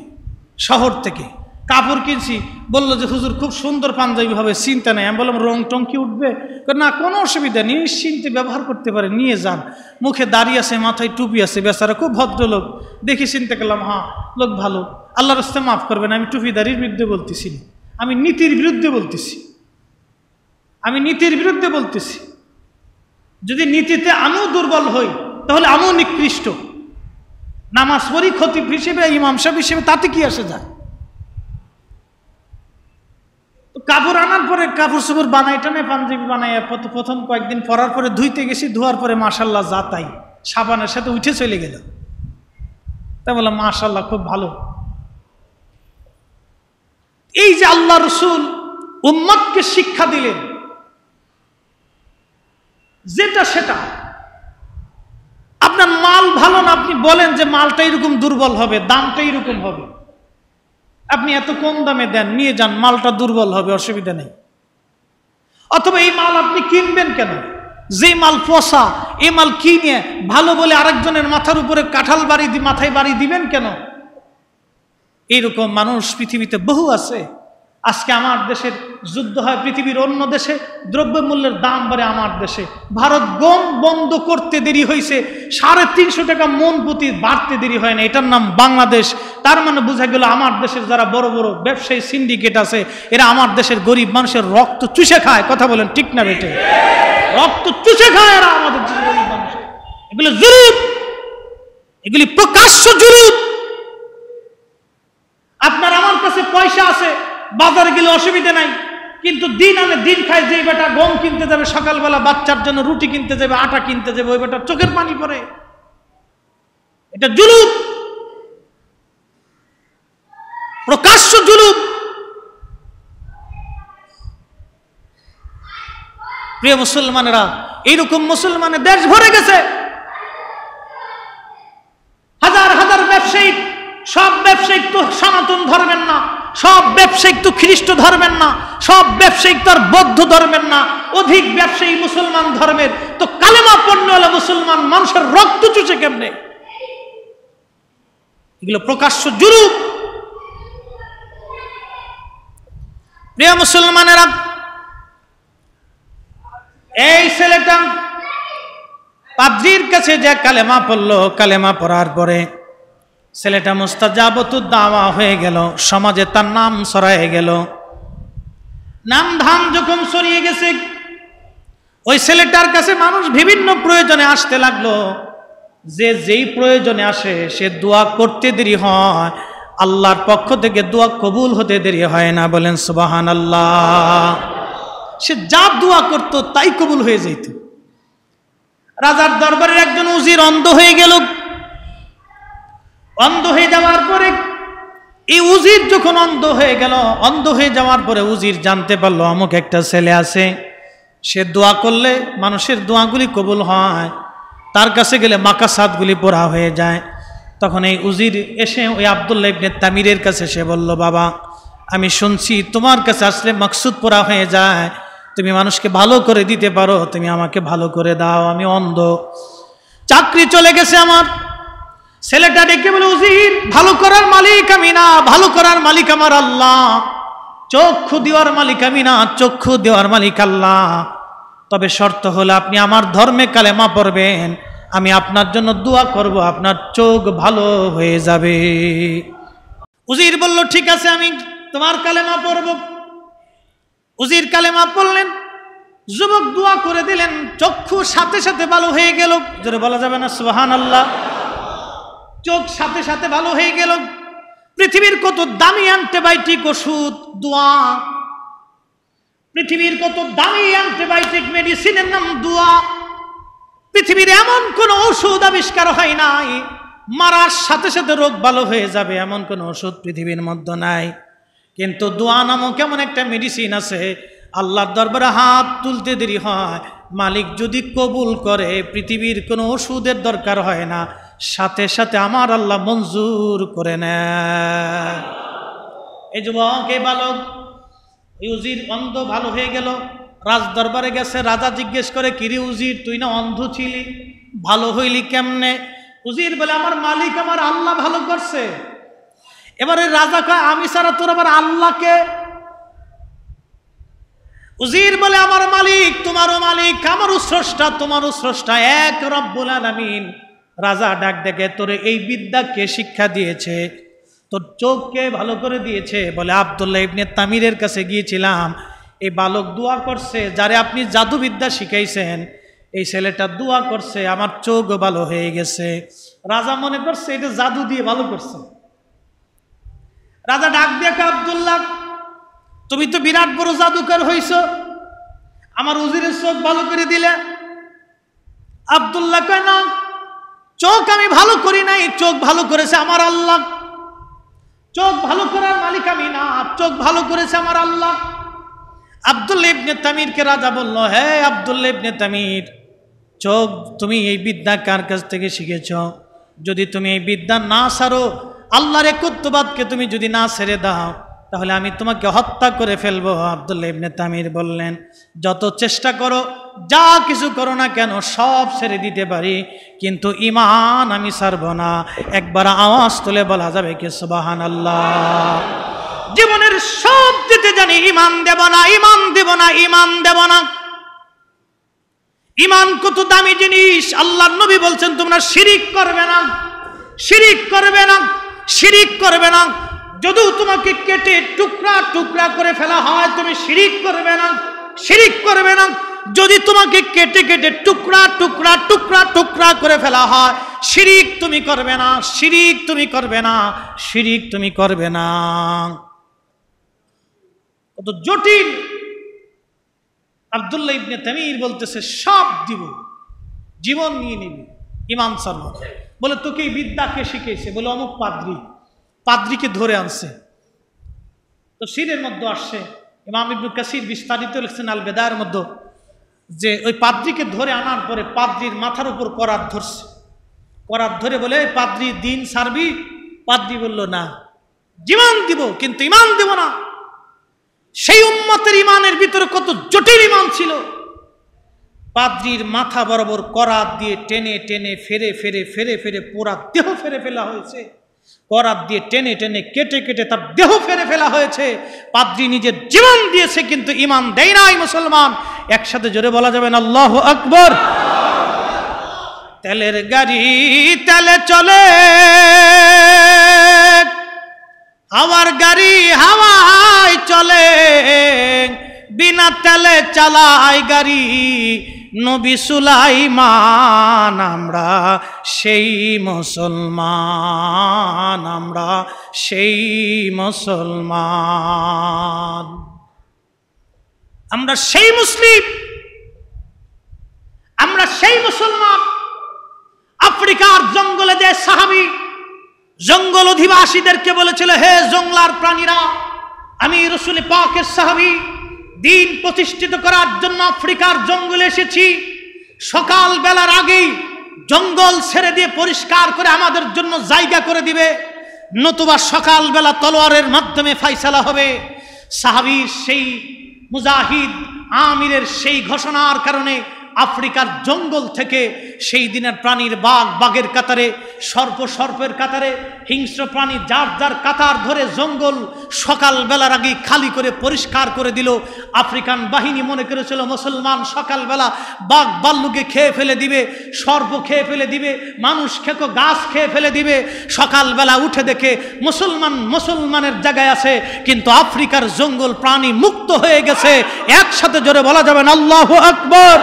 শহর থেকে কাপড় কিনছি। বললো যে হুজুর খুব সুন্দর পাঞ্জাবি হবে, চিন্তা নেই। আমি বললাম রং টং কি উঠবে? না, কোনো অসুবিধা নেই, নিশ্চিন্তে ব্যবহার করতে পারে, নিয়ে যান। মুখে দাঁড়িয়ে আছে, মাথায় টুপি আছে, বেচারা খুব ভদ্রলোক। দেখি চিন্তা করলাম হ্যাঁ লোক ভালো, আল্লাহর রাস্তায় মাফ করবেন। আমি টুপিদারির বিরুদ্ধে বলতেছি, আমি নীতির বিরুদ্ধে বলতেছি, আমি নীতির বিরুদ্ধে বলতেছি। যদি নীতিতে আমিও দুর্বল হই তাহলে আমিও নিকৃষ্ট। নামাজ পড়ি খতিব হিসেবে, ইমাম সাহেব হিসেবে, তাতে কি আসে যায়? কাপড় আনার পরে কাপড় চোপড় বানাই টানে, পাঞ্জাবি বানাই, প্রথম কয়েকদিন পরার পরে ধুইতে গেছি, ধোয়ার পরে মাশাআল্লাহ যা তাই, সাবানের সাথে উঠে চলে গেল। তাই বললাম মাশাআল্লাহ খুব ভালো। এই যে আল্লাহ রাসূল উম্মতকে শিক্ষা দিলেন, যেটা সেটা। আপনার মাল ভালো না, আপনি বলেন যে মালটা এরকম দুর্বল হবে, দামটা এরকম হবে, আপনি এত কম দামে দেন, নিয়ে যান, মালটা দুর্বল হবে, অসুবিধা নেই। অথবা এই মাল আপনি কিনবেন কেন? যে মাল পচা, এই মাল কিনে ভালো বলে আরেকজনের মাথার উপরে কাঁঠাল মাথায় বাড়ি দিবেন কেন? এইরকম মানুষ পৃথিবীতে বহু আছে। আজকে আমার দেশের যুদ্ধ হয় পৃথিবীর অন্য দেশে, দ্রব্যমূল্যের দাম বাড়ে আমার দেশে। ভারত গম বন্ধ করতে দেরি হয়েছে, 350 টাকা মন প্রতি বাড়তে দেরি হয় না, এটার নাম বাংলাদেশ। তার মানে বোঝা গেল আমার দেশের যারা বড় বড় ব্যবসায়ী সিন্ডিকেট আছে, এরা আমার দেশের গরিব মানুষের রক্ত চুষে খায়। কথা বলেন ঠিক না বেটে? রক্ত চুষে খায় এরা আমাদের দেশের গরিব মানুষ। এগুলো জুলুম, এগুলি প্রকাশ্য জুলুম। আপনার আমার কাছে পয়সা আছে, বাজারে গেলে অসুবিধা নাই, কিন্তু দিন আনে দিন খায় যে বেটা গম কিনতে যাবে, সকালবেলা বাচ্চার জন্য রুটি কিনতে যাবে, আটা কিনতে যাবে, ওই বেটা চোখের পানি পড়ে। এটা জুলুম, প্রকাশ্য জুলুম। প্রিয় মুসলমানেরা, এইরকম মুসলমানের দেশ ভরে গেছে। হাজার হাজার ব্যবসায়ী, সব ব্যবসায়িক তো সনাতন ধর্মের না, সব ব্যবসায়িক তো খ্রিস্ট ধর্মের না, সব ব্যবসায়িক তো আর বৌদ্ধ ধর্মের না, অধিক ব্যবসায়ী মুসলমান ধর্মের। তো কালেমা পণ্যওয়ালা মুসলমান মানুষের রক্ত চুষে কেমনে? এগুলো প্রকাশ্য জুলুম। প্রিয় মুসলমানেরা, এই ছেলেটা পাদ্রীর কাছে যে কালেমা পড়লো, কালেমা পড়ার পরে ছেলেটা মুস্তাজাবতুদ দাওয়া হয়ে গেল, সমাজে তার নাম ছড়ায় গেল। নাম ধাম যখন ছড়িয়ে গেছে, ওই ছেলেটার কাছে মানুষ বিভিন্ন প্রয়োজনে আসতে লাগলো। যে যেই প্রয়োজনে আসে সে দোয়া করতে দেরি হয়, আল্লাহর পক্ষ থেকে দোয়া কবুল হতে দেরি হয় না। বলেন সুবহানাল্লাহ। সে যা দোয়া করত তাই কবুল হয়ে যেত। রাজার দরবারের একজন উজির অন্ধ হয়ে গেল। অন্ধ হয়ে যাওয়ার পরে এই উজির যখন অন্ধ হয়ে গেল, অন্ধ হয়ে যাওয়ার পরে উজির জানতে পারলো অমুক একটা ছেলে আছে, সে দোয়া করলে মানুষের দোয়াগুলি কবুল হয়, তার কাছে গেলে মাকাসাদগুলি পুরা হয়ে যায়। তখন এই উজির এসে ওই আব্দুল্লাহ ইবনে তামিরের কাছে সে বলল, বাবা আমি শুনছি তোমার কাছে আসলে মাকসুদ পুরা হয়ে যায়, তুমি মানুষকে ভালো করে দিতে পারো, তুমি আমাকে ভালো করে দাও, আমি অন্ধ, চাকরি চলে গেছে আমার। ছেলেটা ডেকে বলে, উজির ভালো করার মালিক আমি না, ভালো করার মালিক আমার আল্লাহ, চক্ষু দেওয়ার মালিক আমি না, চক্ষু দেওয়ার মালিক আল্লাহ। তবে শর্ত হলো আপনি আমার ধর্মে কালেমা পড়বেন, আমি আপনার জন্য দোয়া করব, আপনার চোখ ভালো হয়ে যাবে। উজির বলল, ঠিক আছে আমি তোমার কালেমা পড়ব। উজির কালেমা পড়লেন, যুবক দোয়া করে দিলেন, চক্ষু সাথে সাথে ভালো হয়ে গেল। জোরে বলা যাবে না সুবহানাল্লাহ? চোখ সাথে সাথে ভালো হয়ে গেল। পৃথিবীর কত দামি অ্যান্টিবায়োটিক ওষুধ, দোয়া, পৃথিবীর কত দামি অ্যান্টিবায়োটিক মেডিসিনের নাম দোয়া। পৃথিবীর এমন কোন ওষুধ আবিষ্কার হয় নাই মারার সাথে সাথে রোগ ভালো হয়ে যাবে, এমন কোন ওষুধ পৃথিবীর মধ্যে নাই। কিন্তু দোয়া নামক এমন একটা মেডিসিন আছে, আল্লাহর দরবারে হাত তুলতে দেরি হয়, মালিক যদি কবুল করে পৃথিবীর কোনো ওষুধের দরকার হয় না, সাথে সাথে আমার আল্লাহ মঞ্জুর করে নেয়। এই যুবক, এই বালক, এই উজির অন্ধ ভালো হয়ে গেল, রাজ দরবারে গেছে। রাজা জিজ্ঞেস করে, কিরে উজির তুই না অন্ধ ছিলি, ভালো হইলি কেমনে? উজির বলে, আমার মালিক আমার আল্লাহ ভালো করছে। এবারে রাজা কয়, আমি ছাড়া তোর আবার আল্লাহকে? উজির বলে, আমার মালিক তোমারও মালিক, আমারও স্রষ্টা তোমারও স্রষ্টা, এক রব্বুল আলামিন। রাজা ডাক ডেকে, তোরে এই বিদ্যা কে শিক্ষা দিয়েছে, তোর চোখকে ভালো করে দিয়েছে? বলে, আব্দুল্লাহ ইবনে তামিরের কাছে গিয়েছিলাম, এই বালক দোয়া করছে, যারে আপনি জাদুবিদ্যা শিখাইছেন, এই ছেলেটা দোয়া করছে, আমার চোখ ভালো হয়ে গেছে। রাজা মনে করছে এটা জাদু দিয়ে ভালো করছে। রাজা ডাক দেখে, আব্দুল্লাহ তুমি তো বিরাট বড় জাদুকর হইছ, আমার উজিরের চোখ ভালো করে দিলে। আব্দুল্লাহ কয়, না, চোখ আমি ভালো করি নাই, চোখ ভালো করেছে আমার আল্লাহ, চোখ ভালো করার মালিক আমি না, চোখ ভালো করেছে আমার আল্লাহ। আব্দুল্লাহ ইবনে তামিরকে রাজা বলল, হে আব্দুল্লাহ ইবনে তামির, চোখ তুমি এই বিদ্যা কার কাছ থেকে শিখেছ? যদি তুমি এই বিদ্যা না ছাড়ো, আল্লাহর একত্ববাদকে তুমি যদি না ছেড়ে দাও, তাহলে আমি তোমাকে হত্যা করে ফেলবো। আব্দুল্লাহ ইবনে তামির বললেন, যত চেষ্টা করো, যা কিছু করো না কেন, সব ছেড়ে দিতে পারি, কিন্তু ঈমান আমি ছাড়ব না। একবার আওয়াজ তুলে বলা যাবে কি সুবহানাল্লাহ? জীবনের সব দিতে জানি ইমান দেব না, ইমান দেব না, ইমান দেব না। ইমান কত দামি জিনিস। আল্লাহর নবী বলছেন তোমরা শিরিক করবে না, শিরিক করবে না, শিরিক করবে না। যদিও তোমাকে কেটে টুকরা টুকরা করে ফেলা হয় তুমি শিরিক করবে না, শিরিক করবে না। যদি তোমাকে কেটে কেটে টুকরা টুকরা টুকরা টুকরা করে ফেলা হয় শিরিক তুমি করবে না, শিরিক তুমি করবে না, শিরিক তুমি করবে না। কত জটিল। আব্দুল্লাহ ইবনে তামির বলতেছে সব দিব, জীবন নিয়ে নিবি, ইমান সর্ব। বলে তোকে এই বিদ্যা কে শিখেছে? বলে অমুক পাদ্রী, পাদ্রীকে ধরে আনছে। তো সিরের মধ্যে আসছে, ইমাম ইবনে কাসির বিস্তারিত লিখছেন আল বেদায়ের মধ্যে, যে ওই পাদ্রীকে ধরে আনার পরে পাদ্রীর মাথার উপর করাত ধরছে। করাত ধরে বলে পাদ্রী দিন ছাড়বি? পাদ্রী বলল না, জীবন দিব কিন্তু ইমান দেব না। সেই উম্মতের ইমানের ভিতরে কত জটিল ইমান ছিল। পাদ্রীর মাথা বরাবর করাত দিয়ে টেনে টেনে ফেরে ফেরে ফেরে ফেরে পুরা দেহ ফেরে ফেলা হয়েছে। করাত দিয়ে টেনে টেনে কেটে কেটে তার দেহ ফেরে ফেলা হয়েছে। পাদ্রী নিজের জীবন দিয়েছে কিন্তু ইমান দেয় নাই। মুসলমান একসাথে জোরে বলা যাবে না আল্লাহু আকবার। তেলের গাড়ি তেলে চলে, হাওয়ার গাড়ি হাওয়ায় চলে, বিনা তেলে চালায় গাড়ি নবী সুলাইমান। আমরা সেই মুসলমান, আমরা সেই মুসলমান, আমরা সেই মুসলিম, আমরা সেই মুসলমান। আফ্রিকার জঙ্গলে যে সাহাবী জঙ্গল অধিবাসীদেরকে বলেছিল, হে জঙ্গলার প্রাণীরা, আমি রাসূল পাকের সাহাবী, দিন প্রতিষ্ঠিত করার জন্য আফ্রিকার জঙ্গলে এসেছি। সকাল বেলার আগেই জঙ্গল ছেড়ে দিয়ে পরিষ্কার করে আমাদের জন্য জায়গা করে দিবে, নতুবা সকাল বেলা তলোয়ারের মাধ্যমে ফাইসালা হবে। সাহাবীর সেই মুজাহিদ আমিরের সেই ঘোষণার কারণে আফ্রিকার জঙ্গল থেকে সেই দিনের প্রাণীর বাঘ বাঘের কাতারে, সর্প সর্পের কাতারে, হিংস্র প্রাণী যার যার কাতার ধরে জঙ্গল সকাল বেলার আগে খালি করে পরিষ্কার করে দিল। আফ্রিকান বাহিনী মনে করেছিল মুসলমান সকালবেলা বাঘ ভাল্লুকে খেয়ে ফেলে দিবে, সর্প খেয়ে ফেলে দিবে, মানুষ খেকো গাছ খেয়ে ফেলে দিবে। সকালবেলা উঠে দেখে মুসলমানের জায়গায় আছে, কিন্তু আফ্রিকার জঙ্গল প্রাণী মুক্ত হয়ে গেছে। একসাথে জোরে বলা যাবে না আল্লাহু আকবার।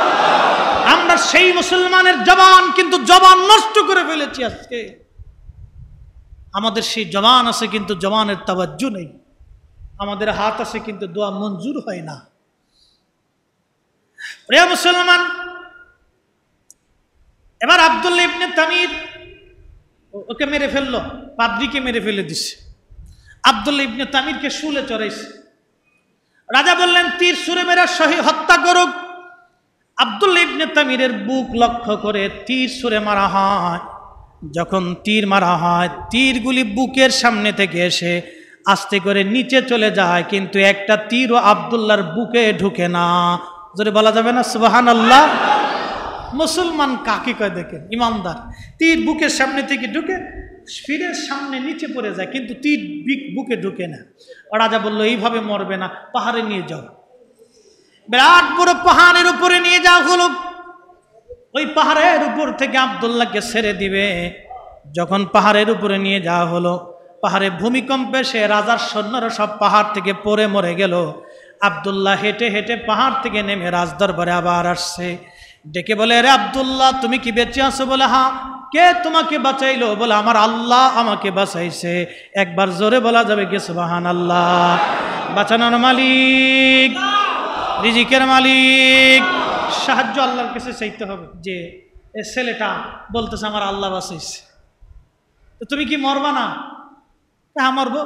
আমরা সেই মুসলমানের জবান কিন্তু জবান নষ্ট করে ফেলেছি। আজকে আমাদের সেই জবান আছে কিন্তু জবানের তাওয়াজ্জু নেই। আমাদের হাত আছে কিন্তু দোয়া মঞ্জুর হয় না। প্রিয় মুসলমান, এবার আব্দুল্লাহ ইবনে তামির ওকে মেরে ফেললো, পাদ্রীকে মেরে ফেলে দিছে। আব্দুল্লাহ ইবনে তামিরকে শুলে চড়াইছে। রাজা বললেন তীর ছুঁড়ে মেরে হত্যা করুক। আব্দুল্লাহ ইবনে তামিরের বুক লক্ষ্য করে তীর ছুঁড়ে মারা হয়। যখন তীর মারা হয়, তীরগুলি বুকের সামনে থেকে এসে আস্তে করে নিচে চলে যায়, কিন্তু একটা তীরও আব্দুল্লাহর বুকে ঢুকে না। যদি বলা যাবে না সুবহানাল্লাহ। মুসলমান কাকে কয় দেখেন, ইমানদার। তীর বুকের সামনে থেকে ঢুকে ফিরে সামনে নিচে পড়ে যায়, কিন্তু তীর বুকে ঢুকে না। রাজা বলল এইভাবে মরবে না, পাহাড়ে নিয়ে যাও। বিরাট বড় পাহাড়ের উপরে নিয়ে যাওয়া হলো। ওই পাহাড়ের উপর থেকে আব্দুল্লাহকে ছেড়ে দিবে। যখন পাহাড়ের উপরে নিয়ে যাওয়া হলো, পাহাড়ে ভূমিকম্পে সে রাজার সৈন্যরা সব পাহাড় থেকে পড়ে মরে গেল। আব্দুল্লাহ হেঁটে হেঁটে পাহাড় থেকে নেমে রাজদরবারে আবার আসছে। ডেকে বলে, রে আব্দুল্লাহ, তুমি কি বেঁচে আছো? বলে, হ্যাঁ। কে তোমাকে বাঁচাইলো? বলে, আমার আল্লাহ আমাকে বাঁচাইছে। একবার জোরে বলা যাবে কি সুবহানাল্লাহ। বাঁচানোর মালিক, রিজিকের মালিক, সাহায্য আল্লাহর কাছে চাইতে হবে। যে এ ছেলেটা বলতেছে আমার আল্লাহ বাঁচাইছে, তো তুমি কি মরবা না? হ্যাঁ মরবো।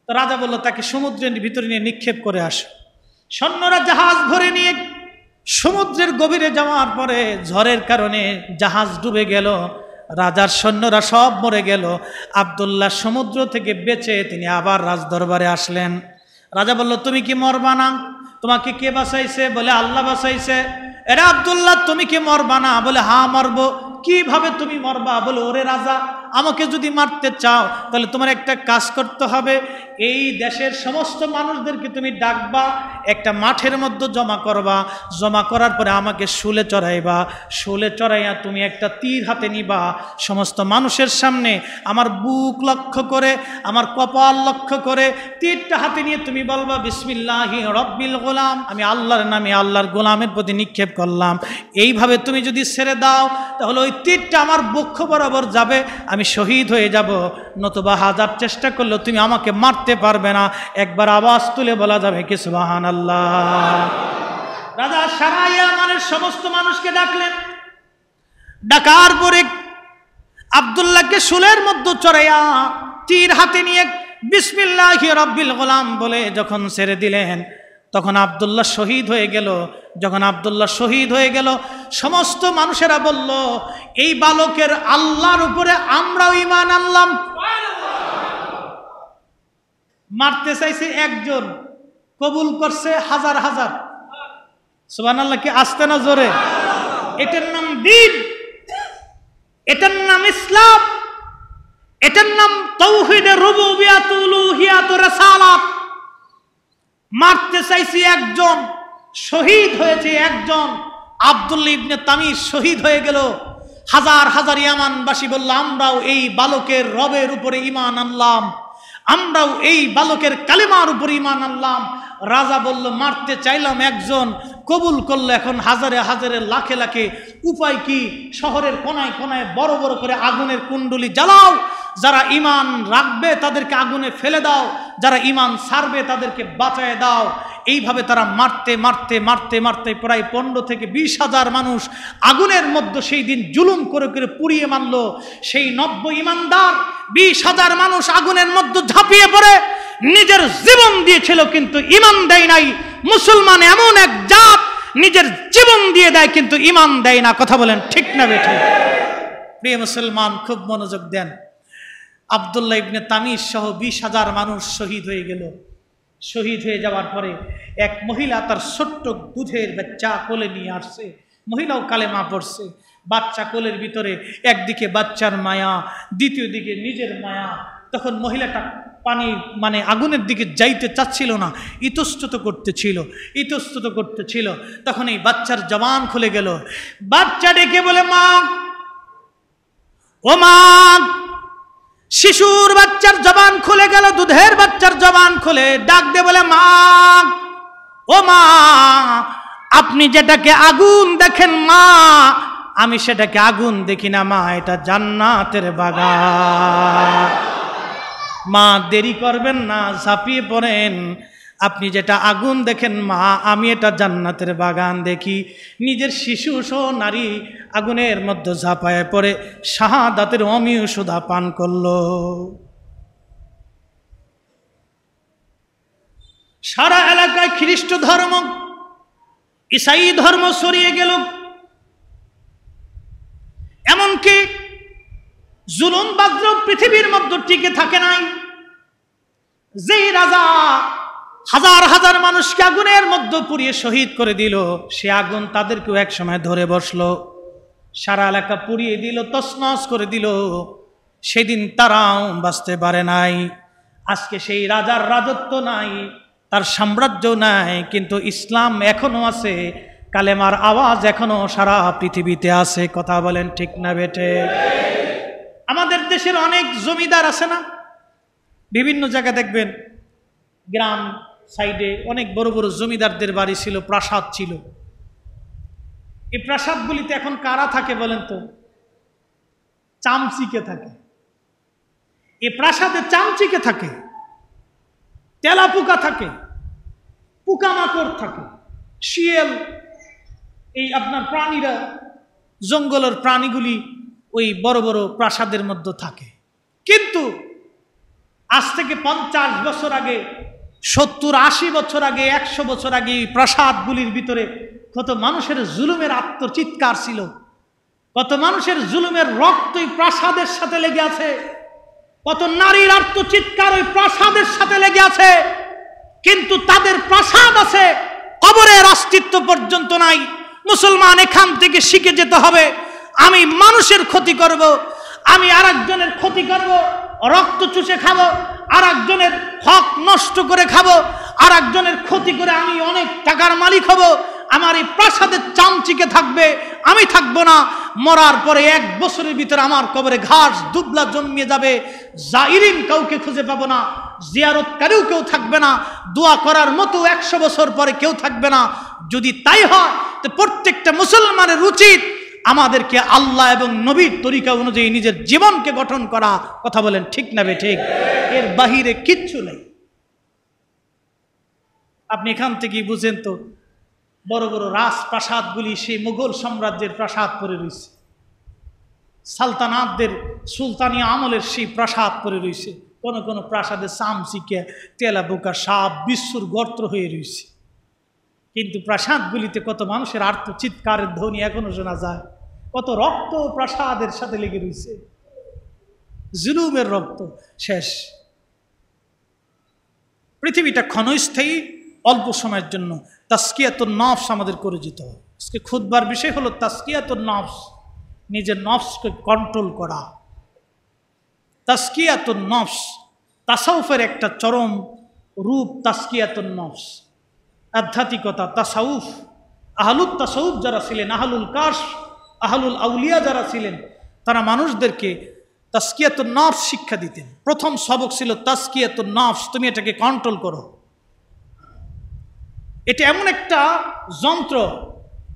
তো রাজা বলল তাকে সমুদ্রের ভিতরে নিয়ে নিক্ষেপ করে আসো। সৈন্যরা জাহাজ ভরে নিয়ে সমুদ্রের গভীরে যাওয়ার পরে ঝড়ের কারণে জাহাজ ডুবে গেল। রাজার সৈন্যরা সব মরে গেল। আব্দুল্লাহ সমুদ্র থেকে বেঁচে তিনি আবার রাজদরবারে আসলেন। রাজা বলল তুমি কি মরবা না? তোমাকে কে বাঁচাইছে? বলে, আল্লাহ বাঁচাইছে। এরা আব্দুল্লাহ, তুমি কি মরবা না? বলে, হ্যাঁ মরবো। কিভাবে তুমি মরবা? বলে ওরে রাজা, আমাকে যদি মারতে চাও তাহলে তোমার একটা কাজ করতে হবে, এই দেশের সমস্ত মানুষদেরকে তুমি ডাকবা, একটা মাঠের মধ্যে জমা করবা, জমা করার পরে আমাকে শুলে চড়াইবা, শুলে চড়াইয়া তুমি একটা তীর হাতে নিবা, সমস্ত মানুষের সামনে আমার বুক লক্ষ্য করে, আমার কপাল লক্ষ্য করে তীরটা হাতে নিয়ে তুমি বলবা বিসমিল্লাহি রব্বিল গোলাম, আমি আল্লাহর নামে আল্লাহর গোলামের প্রতি নিক্ষেপ করলাম। এইভাবে তুমি যদি ছেড়ে দাও তাহলে ওই তীরটা আমার বক্ষ বরাবর যাবে, আমি শহীদ হয়ে যাব, নতুবা হাজার চেষ্টা করলেও তুমি আমাকে মারতে পারবে না। একবার আওয়াজ তুলে বলা যাবে কি সুবহানাল্লাহ। রাজা সারা ইয়ামানের সমস্ত মানুষকে ডাকলেন, ডাকার পরে আব্দুল্লাহকে শুলের মধ্যে চড়াইয়া তীর হাতে নিয়ে বিসমিল্লাহি রব্বিল গোলাম বলে যখন ছেড়ে দিলেন, তখন আব্দুল্লাহ শহীদ হয়ে গেল। যখন আব্দুল্লাহ শহীদ হয়ে গেল, সমস্ত মানুষেরা বলল, এই বালকের আল্লাহর উপরে আমরাও ঈমান আনলাম। মারতে চাইছে একজন, কবুল করছে হাজার হাজার। সুবহানাল্লাহ কি আসতে না জোরে? এটার নাম দ্বীন, এটার নাম ইসলাম, এটার নাম তাওহীদে রুবুবিয়াত উলুহিয়াত রাসালাত। মারতে চাইছে একজন, শহীদ হয়েছে একজন। আব্দুল্লাহ ইবনে তামিস শহীদ হয়ে গেল। হাজার হাজার ইয়ামানবাসী বলল, আমরাও এই বালকের রবের উপরে ঈমান আনলাম, আমরাও এই বালকের কালেমার উপরে ঈমান আনলাম। রাজা বলল, মারতে চাইলাম একজন, কবুল করলো, এখন হাজারে হাজারে লাখে লাখে। উপায় কি? শহরের কোনায় কোনায় বড় বড় করে আগুনের কুণ্ডলি জ্বালাও, যারা ঈমান রাখবে তাদেরকে আগুনে ফেলে দাও, যারা ঈমান ছাড়বে তাদেরকে বাঁচায় দাও। এইভাবে তারা মারতে মারতে মারতে মারতে প্রায় 15 থেকে 20 হাজার মানুষ আগুনের মধ্যে সেই দিন জুলুম করে করে পুড়িয়ে মারল। সেই 90 ঈমানদার 20 হাজার মানুষ আগুনের মধ্যে ঝাঁপিয়ে পড়ে নিজের জীবন দিয়েছিল, কিন্তু ঈমান দেয় নাই। মুসলমান এমন এক জাত, নিজের জীবন দিয়ে দেয় কিন্তু ঈমান দেয় না। কথা বলেন ঠিক না বেঠিক? প্রিয় মুসলমান, খুব মনোযোগ দেন। আব্দুল্লাহ ইবনে তামিস সহ 20 হাজার মানুষ শহীদ হয়ে গেল। শহীদ হয়ে যাওয়ার পরে এক মহিলা তার ছোট্ট দুধের বাচ্চা কোলে নিয়ে আসছে। মহিলাও কালেমা পড়ছে। বাচ্চা কোলের ভিতরে একদিকে বাচ্চার মায়া, দ্বিতীয় দিকে নিজের মায়া। তখন মহিলাটা পানি আগুনের দিকে যাইতে চাচ্ছিল না, ইতস্তত করতেছিল। তখন এই বাচ্চার জবান খুলে গেল। বাচ্চা ডেকে বলে, মা, ও মা। শিশুর বাচ্চার জবান খুলে গেল, দুধের বাচ্চার জবান খুলে ডাক দে বলে, মা, ও মা, আপনি যেটাকে আগুন দেখেন মা, আমি সেটাকে আগুন দেখি না মা, এটা জান্নাতের বাগান। মা, দেরি করবেন না, ঝাঁপিয়ে পড়েন। আপনি যেটা আগুন দেখেন মা, আমি এটা জান্নাতের বাগান দেখি। নিজের শিশু সহ নারী আগুনের মধ্যে ঝাঁপায় পড়ে শাহাদাতের অমীয় সুধা পান করল। সারা এলাকায় খ্রিস্ট ধর্ম, ঈসাই ধর্ম ছড়িয়ে গেল। এমনকি জুলুম বাদ্র পৃথিবীর মধ্যে টিকে থাকে নাই। যেই রাজা হাজার হাজার মানুষকে আগুনের মধ্যে পুড়িয়ে শহীদ করে দিল, সে আগুন তাদেরকেও এক সময় ধরে বসলো, সারা এলাকা পুড়িয়ে দিল, তছনছ করে দিল। সেদিন তারাও বাঁচতে পারে নাই। আজকে সেই রাজার রাজত্ব নাই, তার সাম্রাজ্য নাই, কিন্তু ইসলাম এখনো আছে, কালেমার আওয়াজ এখনো সারা পৃথিবীতে আছে। কথা বলেন ঠিক না বেটে? আমাদের দেশের অনেক জমিদার আছে না, বিভিন্ন জায়গায় দেখবেন গ্রাম সাইডে অনেক বড় বড় জমিদারদের বাড়ি ছিল, প্রাসাদ ছিল। এই প্রাসাদগুলিতে এখন কারা থাকে বলেন তো? চামচিকে থাকে। এই প্রাসাদে চামচিকে থাকে, তেলাপোকা থাকে, পোকামাকড় থাকে, শিয়াল, এই আপনার প্রাণীরা, জঙ্গলের প্রাণীগুলি ওই বড় বড় প্রাসাদের মধ্যে থাকে। কিন্তু আজ থেকে 50 বছর আগে, 70-80 বছর আগে, 100 বছর আগে এই প্রাসাদগুলির ভিতরে কত মানুষের জুলুমের আত্মচিৎকার ছিল, কত মানুষের জুলুমের রক্ত এই প্রাসাদের সাথে লেগে আছে, কত নারীর আত্মচিৎকার ওই প্রাসাদের সাথে লেগে আছে। কিন্তু তাদের প্রাসাদ আছে, কবরের অস্তিত্ব পর্যন্ত নাই। মুসলমান এখান থেকে শিখে যেতে হবে, আমি মানুষের ক্ষতি করব, আমি আরেকজনের ক্ষতি করব, রক্ত চুষে খাবো, আরেকজনের হক নষ্ট করে খাবো, আরেকজনের ক্ষতি করে আমি অনেক টাকার মালিক হব, আমার এই প্রাসাদের চামচিকে থাকবে, আমি থাকবো না, মরার পরে 1 বছরের ভিতরে আমার কবরে ঘাস দুবলা জন্মিয়ে যাবে, জাইরিন কাউকে খুঁজে পাবো না, জিয়ারতকারীও কেউ থাকবে না, দোয়া করার মতো 100 বছর পরে কেউ থাকবে না। যদি তাই হয় তো প্রত্যেকটা মুসলমানের উচিত আমাদেরকে আল্লাহ এবং নবীর তরিকা অনুযায়ী নিজের জীবনকে গঠন করা। কথা বলেন ঠিক না বে ঠিক? এর বাহিরে কিচ্ছু নেই। আপনি এখান থেকে বুঝেন তো, বড় বড় রাজপ্রাসাদগুলি সেই মুঘল সাম্রাজ্যের প্রাসাদ পড়ে রয়েছে, সালতানাতদের সুলতানি আমলের সেই প্রাসাদ পড়ে রয়েছে, কোন কোন প্রাসাদে চামচিকে তেলা বোকা সাপ বিশ্বর গর্ত হয়ে রয়েছে। কিন্তু প্রাসাদগুলিতে কত মানুষের আর্ত চিৎকারের ধ্বনি এখনো শোনা যায়, কত রক্ত প্রাসাদের সাথে লেগে রয়েছে, জুলুমের রক্ত। শেষ। পৃথিবীটা ক্ষণস্থায়ী, অল্প সময়ের জন্য। তাসকিয়াতুন নফস আমাদের করে যেতে হবে। আজকে খুতবার বিষয় হলো তাসকিয়াতুন নফস, নিজের নফসকে কন্ট্রোল করা। তাসকিয়াতুন নফস তাসাউফের একটা চরম রূপ। তাসকিয়াতুন নফস আধ্যাত্মিকতা, তাসাউফ। আহলুত তাসাউফ যারা ছিলেন, আহলুল কাশ, আহলুল আউলিয়া যারা ছিলেন, তারা মানুষদেরকে তাসকিয়াতুন নফস শিক্ষা দিতেন। প্রথম সবক ছিল তাসকিয়াতুন নফস, তুমি এটাকে কন্ট্রোল করো। এটা এমন একটা যন্ত্র,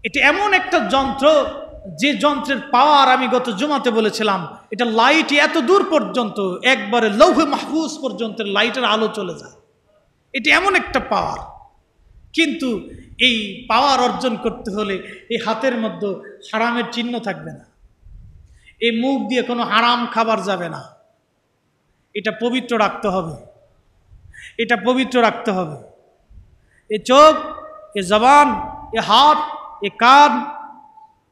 এটা এমন একটা যন্ত্র যে যন্ত্রের পাওয়ার আমি গত জুমাতে বলেছিলাম, এটা লাইট এত দূর পর্যন্ত, একবারে লৌহে মাহফুজ পর্যন্ত লাইটের আলো চলে যায়। এটা এমন একটা পাওয়ার। কিন্তু এই পাওয়ার অর্জন করতে হলে এই হাতের মধ্যে হারামের চিহ্ন থাকবে না, এই মুখ দিয়ে কোনো হারাম খাবার যাবে না, এটা পবিত্র রাখতে হবে, এটা পবিত্র রাখতে হবে। এ চোখ, এ জবান, এ হাত, এ কান,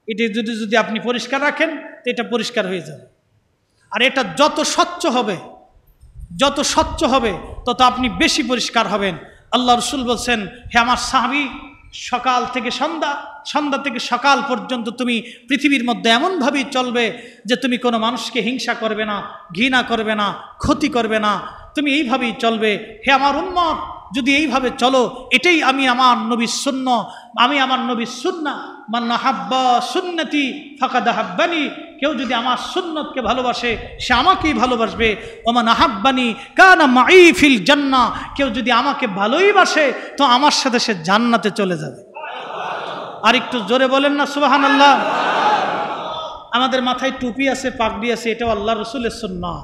এটা যদি আপনি পরিষ্কার রাখেন তো এটা পরিষ্কার হয়ে যাবে। আর এটা যত স্বচ্ছ হবে, যত স্বচ্ছ হবে তত আপনি বেশি পরিষ্কার হবেন। আল্লাহ রসুল বলছেন, হে আমার সাহাবী, সকাল থেকে সন্ধ্যা, সন্ধ্যা থেকে সকাল পর্যন্ত তুমি পৃথিবীর মধ্যে এমনভাবেই চলবে যে তুমি কোনো মানুষকে হিংসা করবে না, ঘৃণা করবে না, ক্ষতি করবে না, তুমি এইভাবেই চলবে। হে আমার উম্মত, যদি এইভাবে চলো, এটাই আমি আমার নবীর সুন্নাহ, আমি আমার নবীর সুন্নাহ। মান আহাব্বা সুন্নতি ফাকাদ আহাব্বানি, কেউ যদি আমার সুন্নতকে ভালোবাসে সে আমাকেই ভালোবাসবে। ওমান আহাব্বানি কানা মাই ফিল জান্নাহ, কেউ যদি আমাকে ভালোই বাসে তো আমার সাথে সে জান্নাতে চলে যাবে। আর একটু জোরে বলেন না সুবহানাল্লাহ। আমাদের মাথায় টুপি আছে, পাগড়ি আছে, এটাও আল্লাহ রসুলের সুন্নাহ।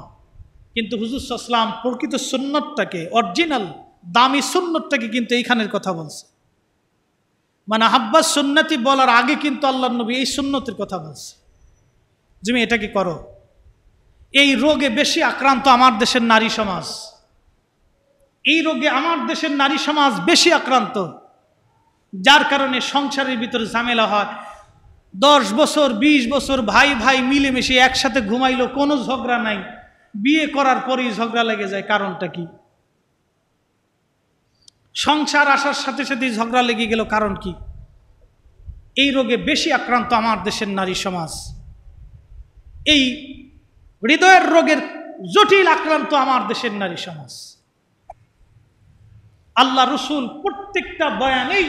কিন্তু হুজুর সাল্লাল্লাহু আলাইহি ওয়াসাল্লাম প্রকৃত সুন্নতটাকে, অরিজিনাল দামি সুন্নতটাকে কিন্তু এইখানের কথা বলছে। মানে আহাব্বা সুন্নতি বলার আগে কিন্তু আল্লাহর নবী এই সুন্নতের কথা বলছে, তুমি এটাকে করো। এই রোগে বেশি আক্রান্ত আমার দেশের নারী সমাজ, এই রোগে আমার দেশের নারী সমাজ বেশি আক্রান্ত, যার কারণে সংসারের ভিতরে ঝামেলা হয়। 10 বছর 20 বছর ভাই ভাই মিলেমিশে একসাথে ঘুমাইলো, কোনো ঝগড়া নাই, বিয়ে করার পরেই ঝগড়া লেগে যায়। কারণটা কি? সংসার আসার সাথে সাথে ঝগড়া লেগে গেল, কারণ কি? এই রোগে বেশি আক্রান্ত আমার দেশের নারী সমাজ। এই হৃদয়ের রোগের জটিল আক্রান্ত আমার দেশের নারী সমাজ। আল্লাহ রসুল প্রত্যেকটা বয়ানেই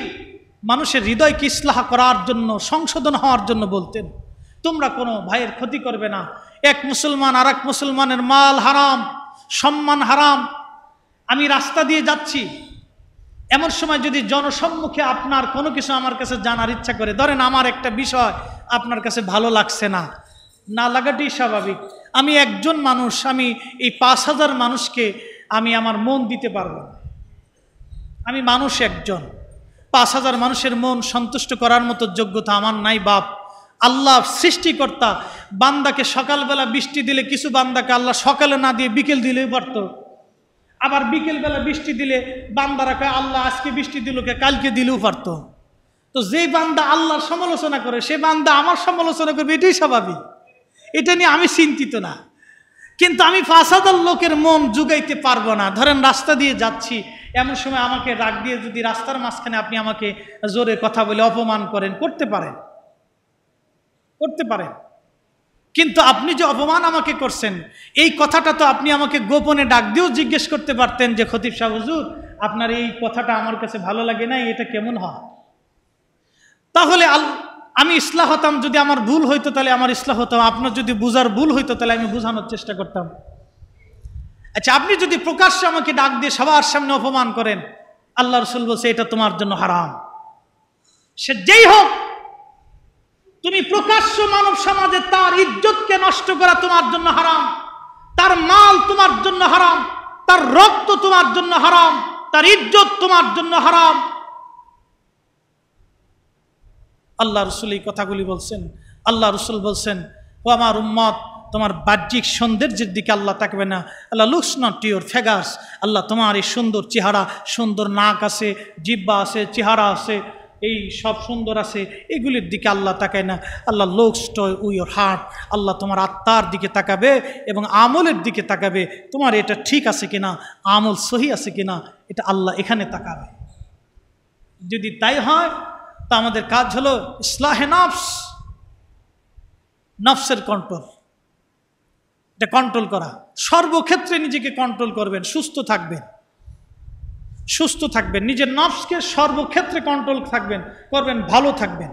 মানুষের হৃদয়কে ইসলাহ করার জন্য, সংশোধন হওয়ার জন্য বলতেন, তোমরা কোনো ভাইয়ের ক্ষতি করবে না। এক মুসলমান আর এক মুসলমানের মাল হারাম, সম্মান হারাম। আমি রাস্তা দিয়ে যাচ্ছি, এমন সময় যদি জনসম্মুখে আপনার কোনো কিছু আমার কাছে জানার ইচ্ছা করে, ধরেন আমার একটা বিষয় আপনার কাছে ভালো লাগছে না, না লাগাটাই স্বাভাবিক। আমি একজন মানুষ, আমি এই 5000 মানুষকে আমি আমার মন দিতে পারবো না। আমি মানুষ একজন, 5000 মানুষের মন সন্তুষ্ট করার মতো যোগ্যতা আমার নাই বাপ। আল্লাহ সৃষ্টিকর্তা বান্দাকে সকালবেলা বৃষ্টি দিলে কিছু বান্দাকে আল্লাহ সকালে না দিয়ে বিকেল দিলেই পারত, আবার বিকেলবেলা বৃষ্টি দিলে বান্দারা কয় আল্লাহ আজকে বৃষ্টি দিল কে, কালকে দিলেও পারত। তো যে বান্দা আল্লাহর সমালোচনা করে সে বান্দা আমার সমালোচনা করবে, এটাই স্বাভাবিক, এটা নিয়ে আমি চিন্তিত না। কিন্তু আমি 5000 লোকের মন জুগাইতে পারবো না। ধরেন রাস্তা দিয়ে যাচ্ছি, এমন সময় আমাকে রাগ দিয়ে যদি রাস্তার মাঝখানে আপনি আমাকে জোরে কথা বলে অপমান করেন, করতে পারেন, করতে পারেন, কিন্তু আপনি যে অপমান আমাকে করছেন, এই কথাটা তো আপনি আমাকে গোপনে ডাক দিয়েও জিজ্ঞেস করতে পারতেন যে খতিব সাহেব হুজুর, আপনার এই কথাটা আমার কাছে ভালো লাগে না, এটা কেমন হয়? তাহলে আমি ইসলাহ হতাম। যদি আমার ভুল হইতো তাহলে আমার ইসলাহ হতাম, আপনার যদি বুঝার ভুল হইতো তাহলে আমি বুঝানোর চেষ্টা করতাম। আচ্ছা, আপনি যদি প্রকাশ্যে আমাকে ডাক দিয়ে সবার সামনে অপমান করেন, আল্লাহ রাসূল বলছে এটা তোমার জন্য হারাম। সে যেই হোক, তুমি প্রকাশ্য মানব সমাজে তার ইজ্জতকে নষ্ট করা তোমার জন্য হারাম, তার মাল তোমার জন্য হারাম, তার রক্ত তোমার জন্য হারাম, তার ইজ্জত তোমার জন্য হারাম। আল্লাহ রাসূল এই কথাগুলি বলছেন। আল্লাহ রাসূল বলছেন, ও আমার উম্মত, তোমার বাহ্যিক সৌন্দর্যের দিকে আল্লাহ তাকাবে না। Allah looks not to your figures. Allah তোমার এই সুন্দর চেহারা, সুন্দর নাক আছে, জিহ্বা আছে, চেহারা আছে, এই সব সুন্দর আছে, এগুলির দিকে আল্লাহ তাকায় না। Allah looks to your heart. আল্লাহ তোমার আত্মার দিকে তাকাবে এবং আমলের দিকে তাকাবে। তোমার এটা ঠিক আছে কিনা, আমল সহি আছে কিনা, এটা আল্লাহ এখানে তাকাবে। যদি তাই হয় তা আমাদের কাজ হলো ইসলাহে নফস, নফসের কন্ট্রোল, এটা কন্ট্রোল করা। সর্বক্ষেত্রে নিজেকে কন্ট্রোল করবেন, সুস্থ থাকবেন, সুস্থ থাকবেন, নিজের নফসকে সর্বক্ষেত্রে কন্ট্রোল করবেন, ভালো থাকবেন।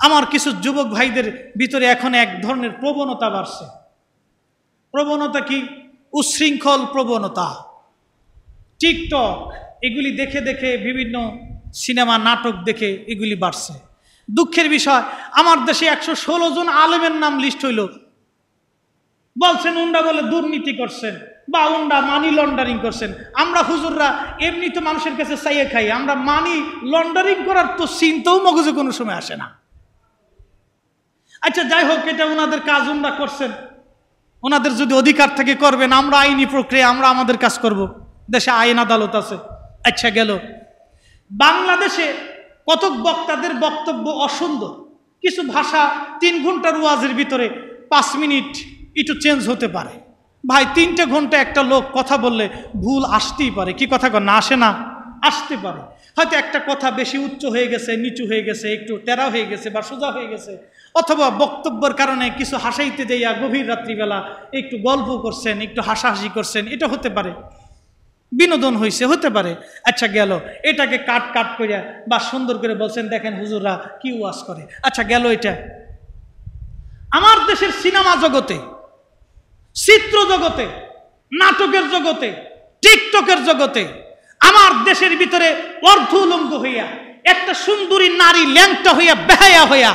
আমার কিছু যুবক ভাইদের ভিতরে এখন এক ধরনের প্রবণতা বাড়ছে। প্রবণতা কি? উচ্ছৃঙ্খল প্রবণতা। টিকটক এগুলি দেখে দেখে, বিভিন্ন সিনেমা নাটক দেখে এগুলি বাড়ছে। দুঃখের বিষয়, আমার দেশে 116 জন আলেমের নাম লিস্ট হইল, বলছেন উন্ডা বলে দুর্নীতি করছেন বা উন্ডা মানি লন্ডারিং করছেন। আমরা হুজুররা এমনি তো মানুষের কাছে চাইয়ে খাই, আমরা মানি লন্ডারিং করার তো চিন্তাও মগজে কোনো সময় আসে না। আচ্ছা যাই হোক, এটা ওনাদের কাজ, ওনারা করছেন, ওনাদের যদি অধিকার থেকে করবেন। আমরা আইনি প্রক্রিয়া, আমরা আমাদের কাজ করব, দেশে আইন আদালত আছে। আচ্ছা গেল, বাংলাদেশে কতক বক্তাদের বক্তব্য অসুন্দর, কিছু ভাষা 3 ঘন্টার ওয়াজের ভিতরে 5 মিনিট একটু চেঞ্জ হতে পারে। ভাই 3 ঘন্টা একটা লোক কথা বললে ভুল আসতেই পারে, কি কথা না আসে না? আসতে পারে। হয়তো একটা কথা বেশি উচ্চ হয়ে গেছে, নিচু হয়ে গেছে, একটু টেরা হয়ে গেছে বা সোজা হয়ে গেছে, অথবা বক্তব্যের কারণে কিছু হাসাইতে যাইয়া গভীর রাত্রিবেলা একটু গল্প করছেন, একটু হাসাহাসি করছেন, এটা হতে পারে, বিনোদন হয়েছে, হতে পারে। আচ্ছা গেল, এটাকে কাট করে বা সুন্দর করে বলছেন, দেখেন হুজুররা কি ওয়াজ করে। আচ্ছা গেল, এটা আমার দেশের সিনেমা জগতে, চিত্র জগতে, নাটকের জগতে, টিকটকের জগতে আমার দেশের ভিতরে অর্ধ উলঙ্গ হইয়া একটা সুন্দরী নারী ল্যাংটা হইয়া, বেহায়া হইয়া,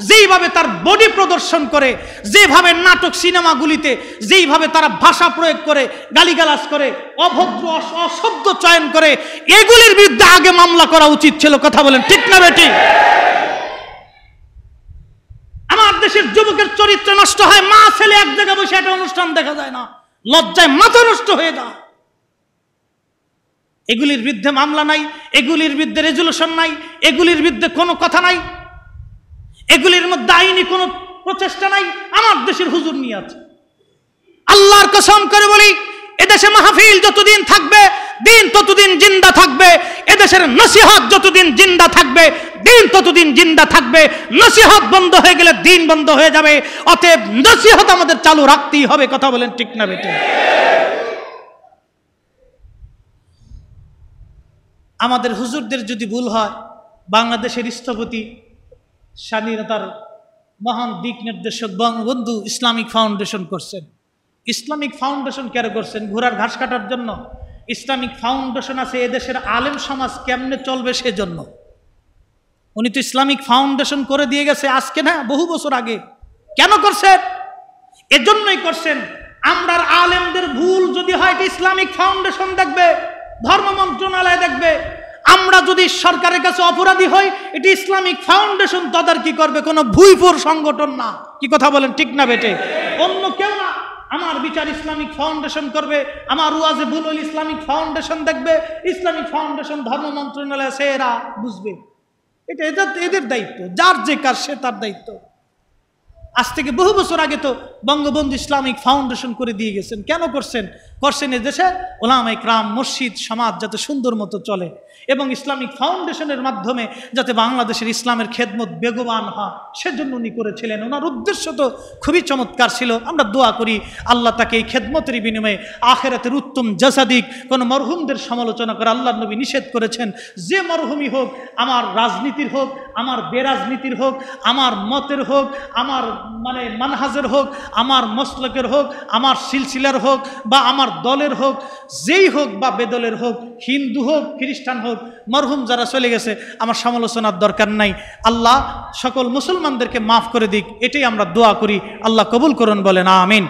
যেইভাবে তার বডি প্রদর্শন করে, যেভাবে নাটক সিনেমাগুলিতে যেইভাবে তারা ভাষা প্রয়োগ করে, গালিগালাজ করে, অভদ্র অশব্দ চয়ন করে, এগুলির বিরুদ্ধে আগে মামলা করা উচিত ছিল। কথা বলেন ঠিক না বেটি? আমার দেশের যুবকের চরিত্র নষ্ট হয়, মা ছেলে এক জায়গায় বসে একটা অনুষ্ঠান দেখা যায় না, লজ্জায় মাথা নষ্ট হয়ে যায়। এগুলির বিরুদ্ধে মামলা নাই, এগুলির বিরুদ্ধে রেজুলেশন নাই, এগুলির বিরুদ্ধে কোনো কথা নাই, এগুলির মধ্যে আইনি কোনো প্রচেষ্টা নাই। আমার দেশের হুজুর নিয়ে আছে। আল্লাহর কসম করে বলি, এদেশে মাহফিল যতদিন থাকবে, দিন ততদিন জিন্দা থাকবে। এদেশের নসিহত যতদিন জিন্দা থাকবে, দিন ততদিন জিন্দা থাকবে। নসিহত বন্ধ হয়ে গেলে দিন বন্ধ হয়ে যাবে। অতএব নসিহত আমাদের চালু রাখতেই হবে। কথা বলেন ঠিক না বেটে? আমাদের হুজুরদের যদি ভুল হয়, বাংলাদেশের স্থপতি, স্বাধীনতার মহান দিক নির্দেশক বঙ্গবন্ধু ইসলামিক ফাউন্ডেশন করছেন। ইসলামিক ফাউন্ডেশন কেন করছেন? ঘোড়ার ঘাস কাটার জন্য? ইসলামিক ফাউন্ডেশন আছে এদেশের আলেম সমাজ কেমনে চলবে সেজন্য। উনি তো ইসলামিক ফাউন্ডেশন করে দিয়ে গেছে আজকে না, বহু বছর আগে। কেন করছেন? এজন্যই করছেন, আমরার আলেমদের ভুল যদি হয় এটা ইসলামিক ফাউন্ডেশন দেখবে, ধর্ম মন্ত্রণালয় দেখবে। আমরা যদি সরকারের কাছে অপরাধী হই, এটি ইসলামিক ফাউন্ডেশন তদারকি করবে, কোনো ভুইফোর সংগঠন না। কি কথা বলেন ঠিক না বেটে? অন্য কেউ না। আমার বিচার ইসলামিক ফাউন্ডেশন করবে, আমার ওয়াজে ভুল হইলে ইসলামিক ফাউন্ডেশন দেখবে, ইসলামিক ফাউন্ডেশন ধর্ম মন্ত্রণালয় আছে, এরা বুঝবে। এটা এদের দায়িত্ব, যার যে কাজ সে তার দায়িত্ব। আজ থেকে বহু বছর আগে তো বঙ্গবন্ধু ইসলামিক ফাউন্ডেশন করে দিয়ে গেছেন। কেন করছেন? করছেন এদেশে ওলামা ইকরাম, মসজিদ, সমাজ যাতে সুন্দর মতো চলে এবং ইসলামিক ফাউন্ডেশনের মাধ্যমে যাতে বাংলাদেশের ইসলামের খেদমত বেগবান হয়, সেজন্য উনি করেছিলেন। ওনার উদ্দেশ্য তো খুবই চমৎকার ছিল। আমরা দোয়া করি আল্লাহ তাকে এই খেদমতের বিনিময়ে আখিরাতের উত্তম জাযা দিক। কোনো মরহুমদের সমালোচনা করে আল্লাহর নবী নিষেধ করেছেন। যে মরহুমই হোক, আমার রাজনীতির হোক, আমার বেরাজনীতির হোক, আমার মতের হোক, আমার মানহাজের হোক, আমার মসলকের হোক, আমার সিলসিলার হোক বা আমার দলের হোক, যেই হোক বা বেদলের হোক, হিন্দু হোক, খ্রিস্টান হোক, মরহুম যারা চলে গেছে আমার সমালোচনার দরকার নাই। আল্লাহ সকল মুসলমানদেরকে মাফ করে দিক, এটাই আমরা দোয়া করি। আল্লাহ কবুল করুন, বলেন আমিন।